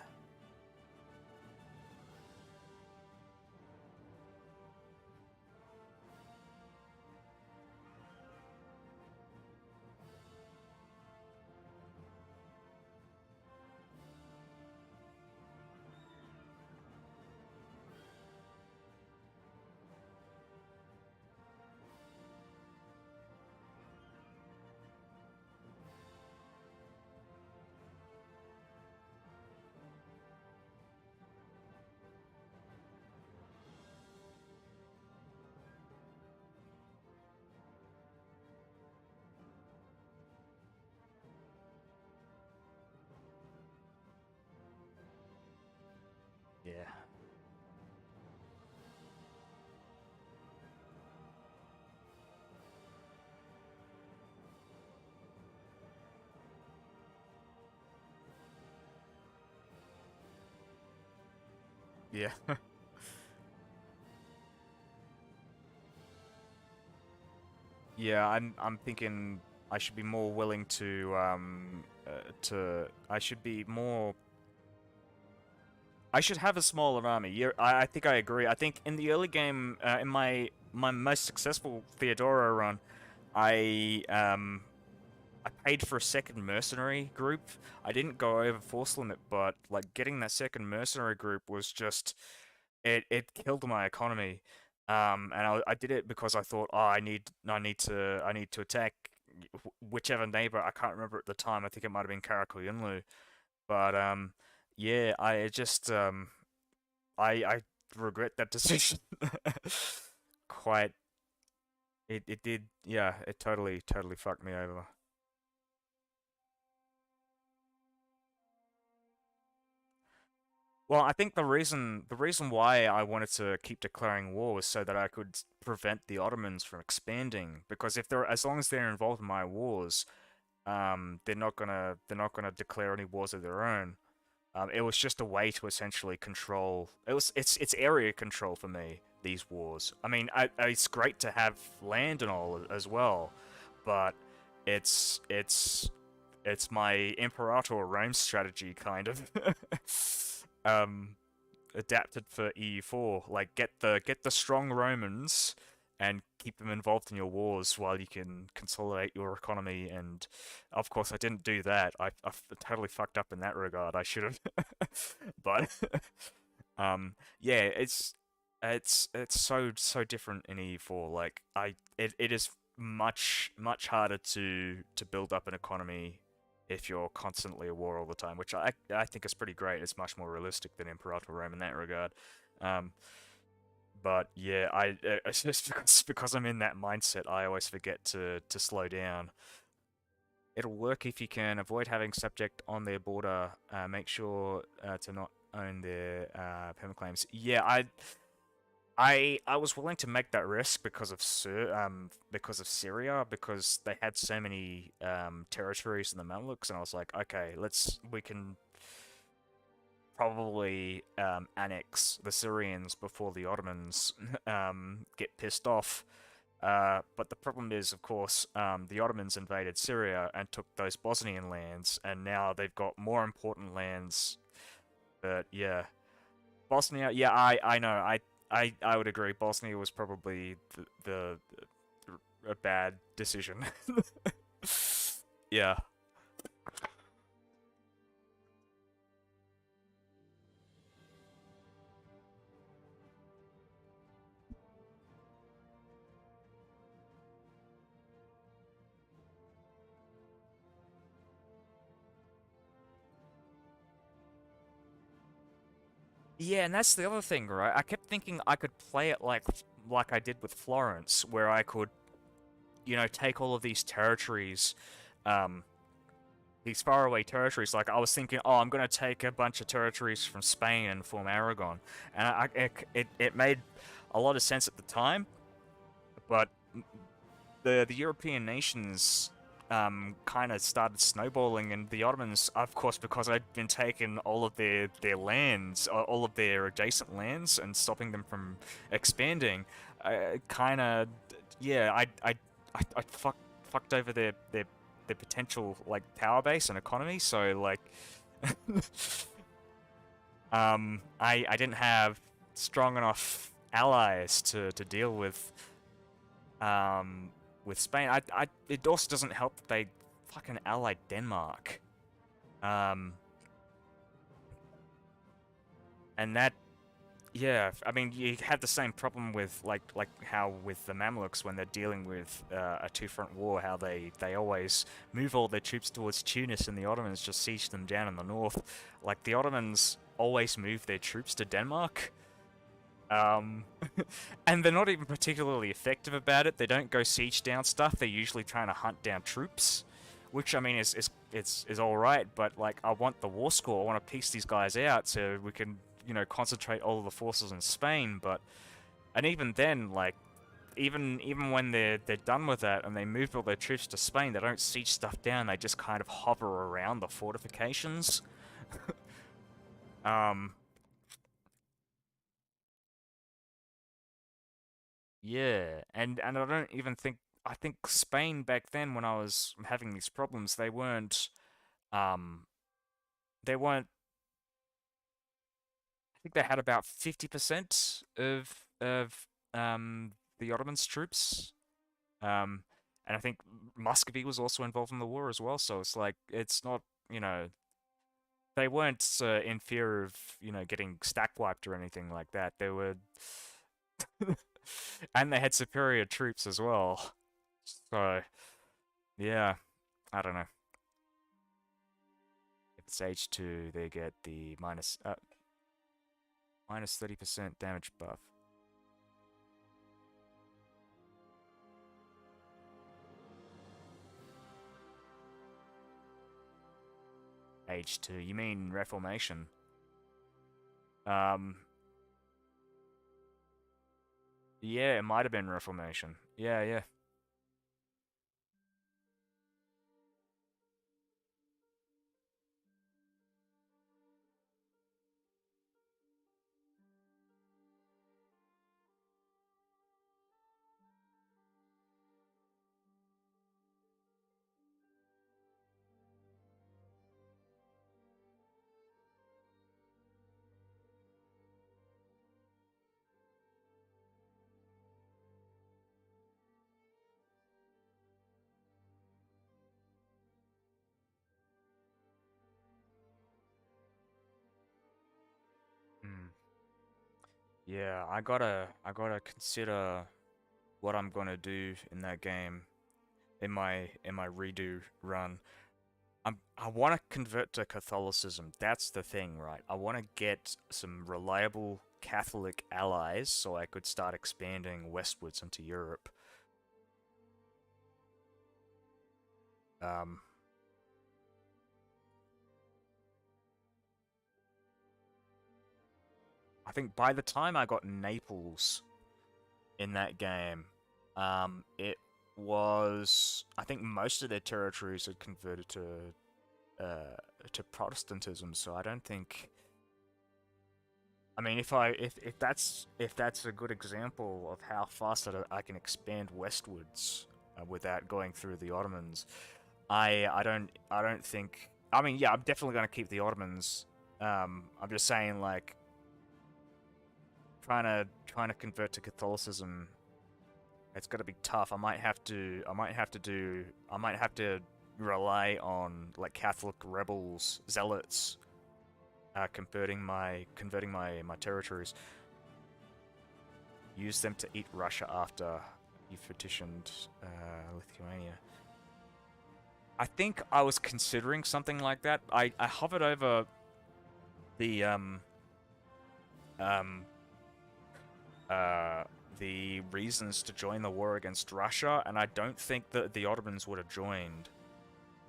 Yeah. Yeah. Yeah, I'm thinking I should be more willing to I should be more I should have a smaller army. Yeah, I think I agree. I think in the early game, in my most successful Theodoro run, I I paid for a second mercenary group. I didn't go over force limit, but like getting that second mercenary group was just it killed my economy. And I did it because I thought, oh, I need to attack whichever neighbor. I can't remember at the time. I think it might have been Karakoyunlu. But yeah, I just I regret that decision. Quite it did, yeah, it totally fucked me over. Well, I think the reason why I wanted to keep declaring war was so that I could prevent the Ottomans from expanding. Because if they're as long as they're involved in my wars, they're not gonna declare any wars of their own. It was just a way to essentially control. It's area control for me. These wars. I mean, it's great to have land and all as well, but it's my Imperator Rome strategy kind of. um, Adapted for EU4. Like get the strong Romans and keep them involved in your wars while you can consolidate your economy. And of course, I didn't do that. I totally fucked up in that regard. I should have, but Yeah, it's so different in E4. Like it is much harder to build up an economy if you're constantly at war all the time, which I think is pretty great. It's much more realistic than Imperator Rome in that regard. Um, but yeah, it's just because I'm in that mindset, I always forget to slow down. It'll work if you can avoid having subject on their border. Make sure to not own their permaclaims. Yeah, I was willing to make that risk because of Syria, because they had so many territories in the Mamluks, and I was like, okay, we can probably annex the Syrians before the Ottomans get pissed off. But the problem is, of course, the Ottomans invaded Syria and took those Bosnian lands, and now they've got more important lands. But yeah, Bosnia. Yeah, I know. I would agree. Bosnia was probably a bad decision. Yeah. Yeah, and that's the other thing, right? I kept thinking I could play it like I did with Florence, where I could, take all of these territories, um, these faraway territories. Like I was thinking, oh, I'm gonna take a bunch of territories from Spain and form Aragon, and it made a lot of sense at the time, but the European nations kind of started snowballing, and the Ottomans, of course, because I'd been taking all of their lands, all of their adjacent lands, and stopping them from expanding, kind of, yeah, fucked over their potential like power base and economy. So like, I didn't have strong enough allies to deal um, with Spain. It also doesn't help that they fucking allied Denmark. Um, and that, yeah, I mean, you have the same problem with like how with the Mamluks when they're dealing with a two-front war, how they always move all their troops towards Tunis, and the Ottomans just siege them down in the north. Like the Ottomans always move their troops to Denmark. Um, and they're not even particularly effective about it. They don't go siege down stuff. They're usually trying to hunt down troops, which I mean is all right. But like, I want the war score. I want to piece these guys out so we can concentrate all of the forces in Spain. But and even then, like even when they're done with that and they move all their troops to Spain, they don't siege stuff down. They just kind of hover around the fortifications. Um, Yeah, and I don't even think I think Spain back then when I was having these problems, um they weren't I think they had about 50% of the Ottomans troops. Um and I think Muscovy was also involved in the war as well, so it's like it's not, you know, they weren't in fear of, getting stack wiped or anything like that. They were and they had superior troops as well. So, yeah, I don't know. If it's H2, they get the minus 30% damage buff. H2, you mean Reformation? Um, yeah, it might have been Reformation. Yeah, yeah. Yeah, I gotta consider what I'm gonna do in that game in my redo run. I want to convert to Catholicism. That's the thing, right? I want to get some reliable Catholic allies so I could start expanding westwards into Europe. Um, I think by the time I got Naples in that game, it was I think most of their territories had converted to Protestantism. So I don't think. I mean, if that's a good example of how fast I can expand westwards without going through the Ottomans, I don't think. I mean, yeah, I'm definitely gonna keep the Ottomans. I'm just saying, like, trying to convert to Catholicism, it's gonna be tough. I might have to rely on like Catholic rebels, zealots, converting my territories. Use them to eat Russia after you've petitioned Lithuania. I think I was considering something like that. I hovered over the um uh the reasons to join the war against Russia, and I don't think that the Ottomans would have joined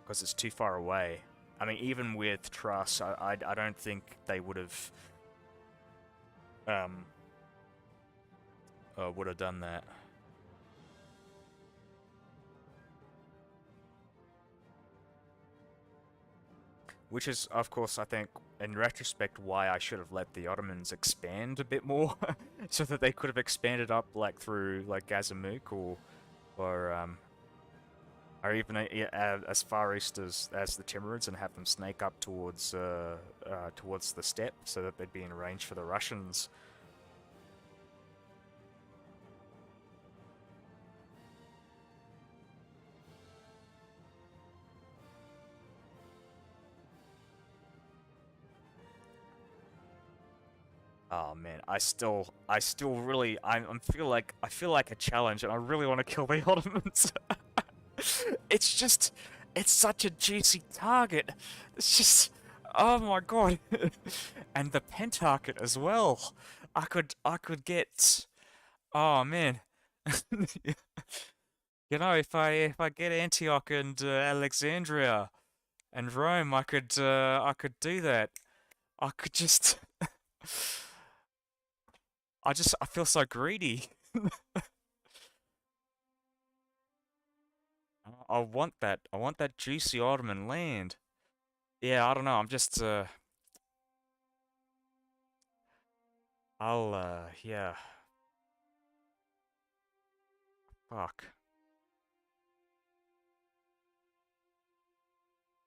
because it's too far away. I mean, even with trust, I don't think they um would have done that. Which is, of course, I think, in retrospect, why I should have let the Ottomans expand a bit more, so that they could have expanded up, like, through, like, Gazamuk, or even as far east as the Timurids, and have them snake up towards the steppe, so that they'd be in range for the Russians. Oh man, I still really, I feel like a challenge, and I really want to kill the Ottomans. It's just, it's such a juicy target. It's just, oh my god. And the pentarget as well. I could get, oh man. If I get Antioch and Alexandria and Rome, I could do that. I could just, I feel so greedy. I want that. I want that juicy Ottoman land. Yeah, I don't know. Yeah, fuck.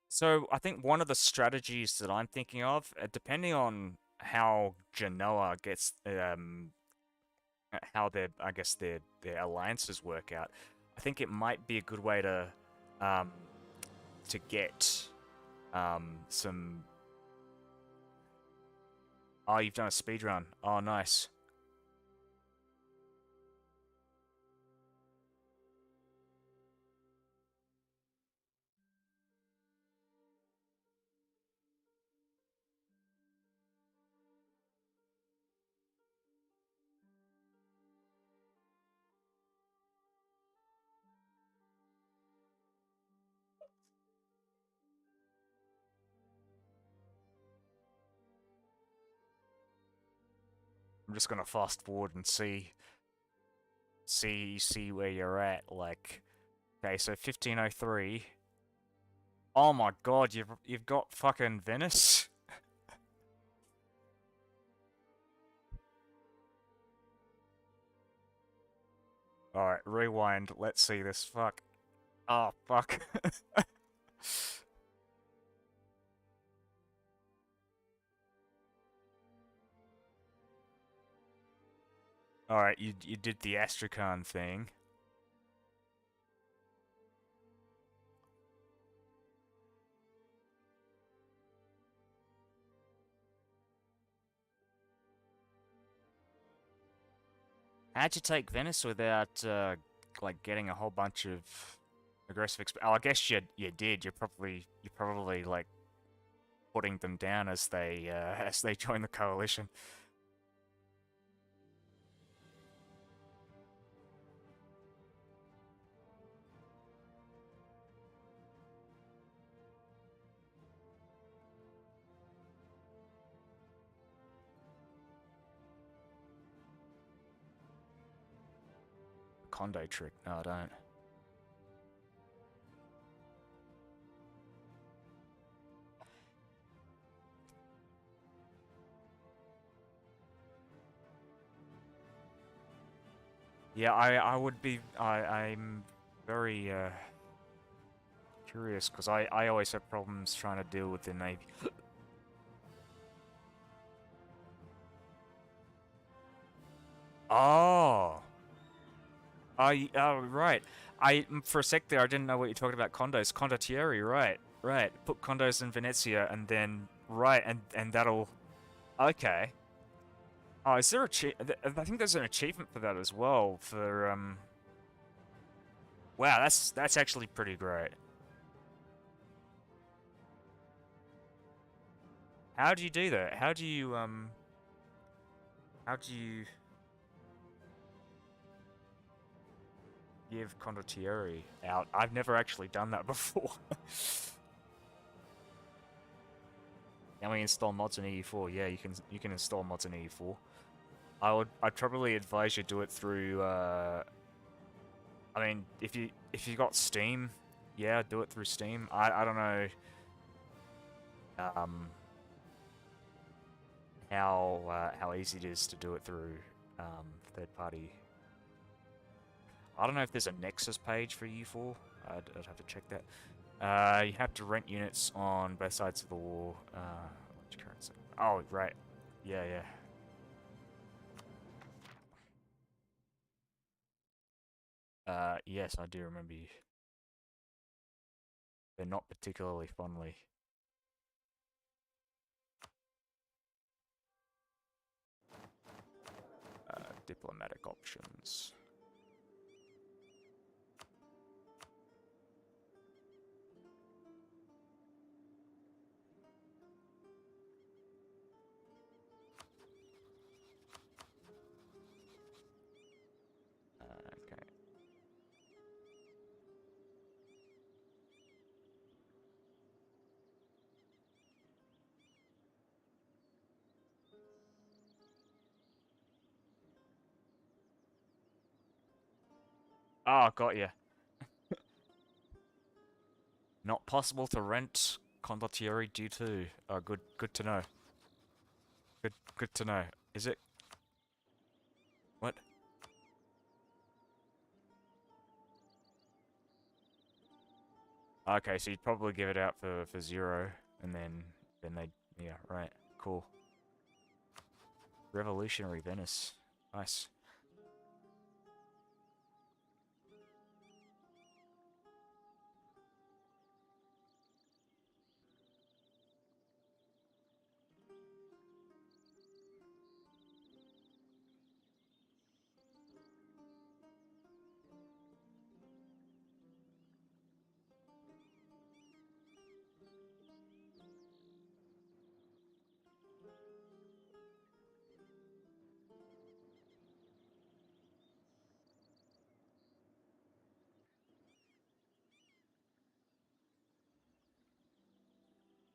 So I think one of the strategies that I'm thinking of, depending on how Genoa gets, how I guess their alliances work out, I think it might be a good way um, to get, some. Oh, you've done a speed run. Oh, nice. I'm just gonna fast forward and see where you're at. Like, okay, so 1503. Oh my god, you've got fucking Venice. All right, rewind. Let's see this. Fuck. Oh fuck. All right, you did the Astrakhan thing. How'd you take Venice without like getting a whole bunch of aggressive oh, I guess you did. You're probably like putting them down as they as they join the coalition. Condo trick. No, I don't. Yeah, I would be I'm very curious because I always have problems trying to deal with the navy. Oh. Oh, right. For a sec there, I didn't know what you're talking about. Condos, condottieri, right, right. Put condos in Venezia, and then right, and that'll. Okay. Oh, is there I think there's an achievement for that as well. For. Wow, that's actually pretty great. How do you do that? How do you give condottieri out? I've never actually done that before. Can we install mods in EU4? Yeah, you can install mods in EU4. I'd probably advise you do it through I mean if you got Steam, yeah, do it through Steam. I don't know um how easy it is to do it through third party. I don't know if there's a Nexus page for EU4. I'd have to check that. You have to rent units on both sides of the war. Which currency? Oh, right. Yeah, yeah. Yes, I do remember you. They're not particularly fondly. Diplomatic options. Okay. Oh, got you. Not possible to rent condottieri due to. Oh, good to know. Good to know. Is it? What? Okay, so you'd probably give it out for 0, and then they yeah, right. Cool. Revolutionary Venice. Nice.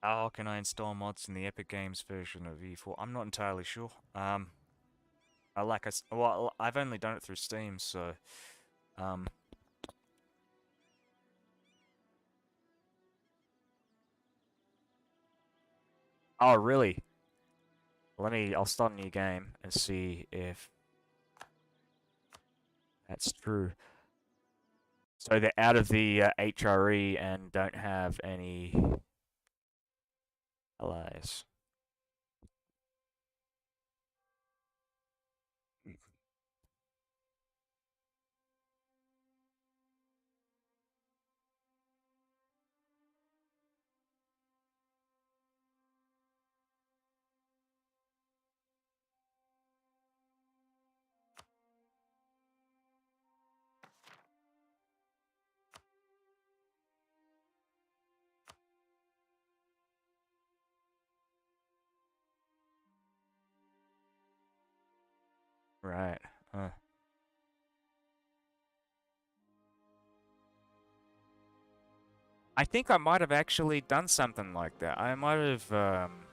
How can I install mods in the Epic Games version of E4? I'm not entirely sure. Well, I've only done it through Steam, so um. Oh, really? I'll start a new game and see if that's true. So they're out of the HRE and don't have any allies. Right. I think I might have actually done something like that. I might have, um,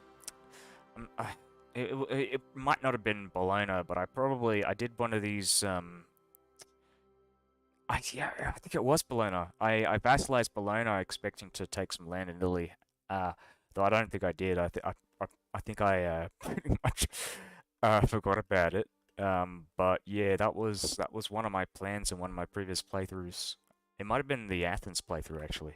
I- it might not have been Bologna, but I did one of these, yeah, I think it was Bologna. I vassalized Bologna expecting to take some land in Italy. Uh, though I don't think I did. I think I, pretty much, forgot about it. But yeah, that was one of my plans in one of my previous playthroughs. It might have been the Athens playthrough, actually.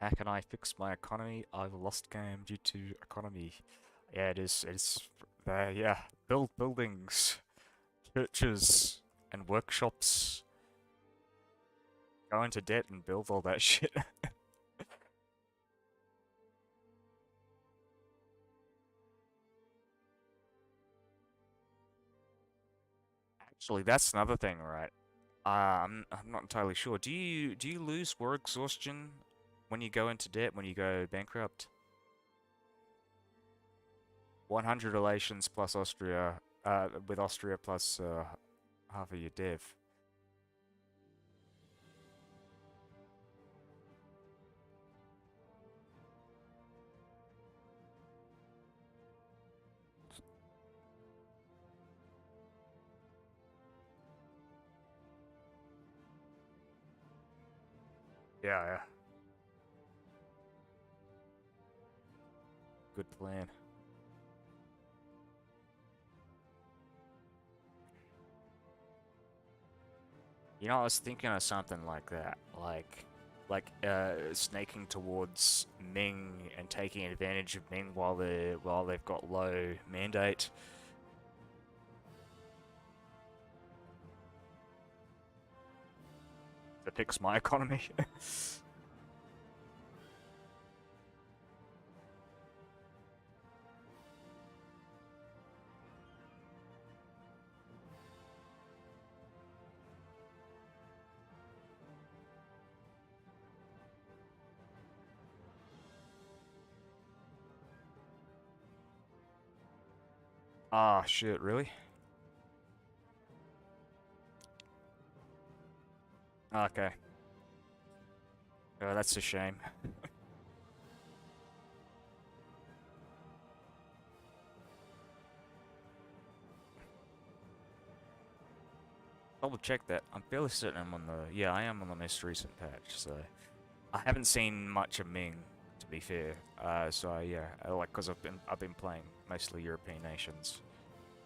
How can I fix my economy? I've lost game due to economy. Yeah, yeah, build buildings, churches, and workshops. Go into debt and build all that shit. Actually, that's another thing, right? I'm not entirely sure. Do you lose war exhaustion when you go into debt, when you go bankrupt? 100 relations plus Austria, with Austria plus half of your dev. Yeah, yeah. Good plan. You know, I was thinking of something like that, snaking towards Ming and taking advantage of Ming while they've got low mandate. To fix my economy. Ah, shit, really? Okay. That's a shame. Double check that. I'm fairly certain I'm on the... Yeah, I am on the most recent patch, so... I haven't seen much of Ming, to be fair. So yeah, because I've been playing mostly European nations,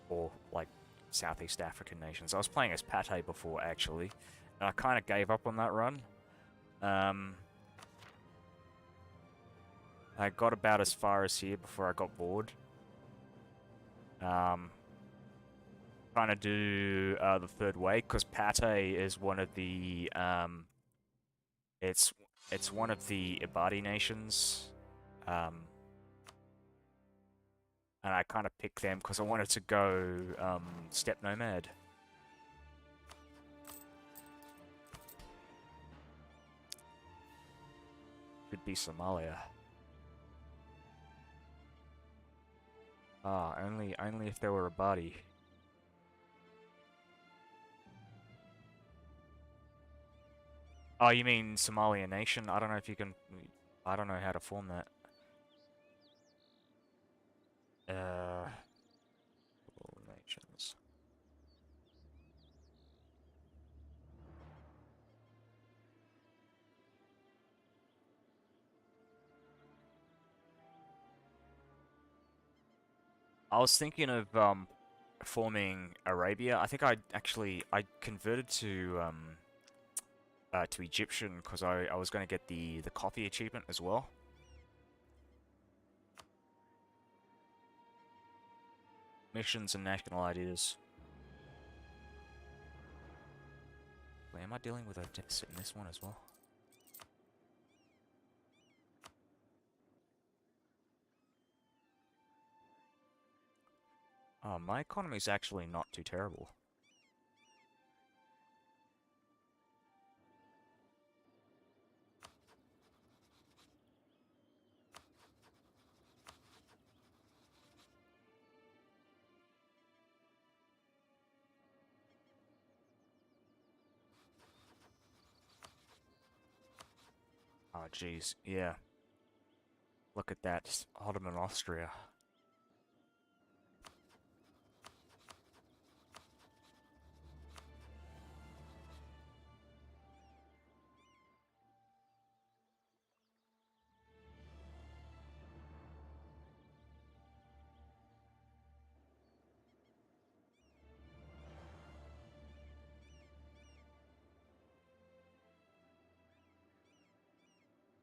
or like Southeast African nations. I was playing as Pate before, actually, and I kind of gave up on that run. Um, I got about as far as here before I got bored. Um, Trying to do the third way, because Pate is one of the it's it's one of the Ibadi nations. Um, and I kind of picked them because I wanted to go step nomad. Could be Somalia. Ah, only if they were a body. Oh, you mean Somalian nation? I don't know if you can. I don't know how to form that. Uh, all nations. I was thinking of forming Arabia. I think I converted to Egyptian because I was going to get the coffee achievement as well. Missions and national ideas. Wait, am I dealing with a deficit in this one as well? Oh, my economy's actually not too terrible. Oh, jeez, yeah. Look at that, Ottoman Austria.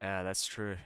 Yeah, that's true.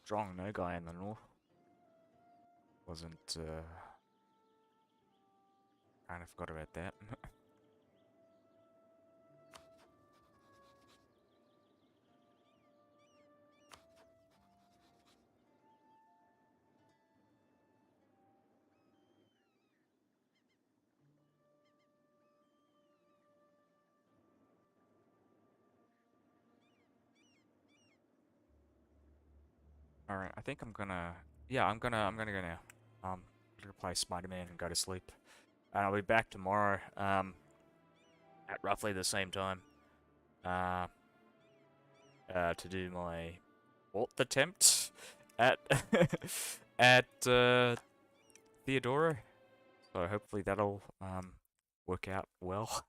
Strong no guy in the north. Wasn't, kind of forgot about that. Alright, I think I'm gonna... Yeah, I'm gonna go now. Gonna play Spider-Man and go to sleep. And I'll be back tomorrow, at roughly the same time, uh, to do my 4th attempt at, at, Theodoro. So hopefully that'll, work out well.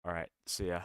Alright, see ya.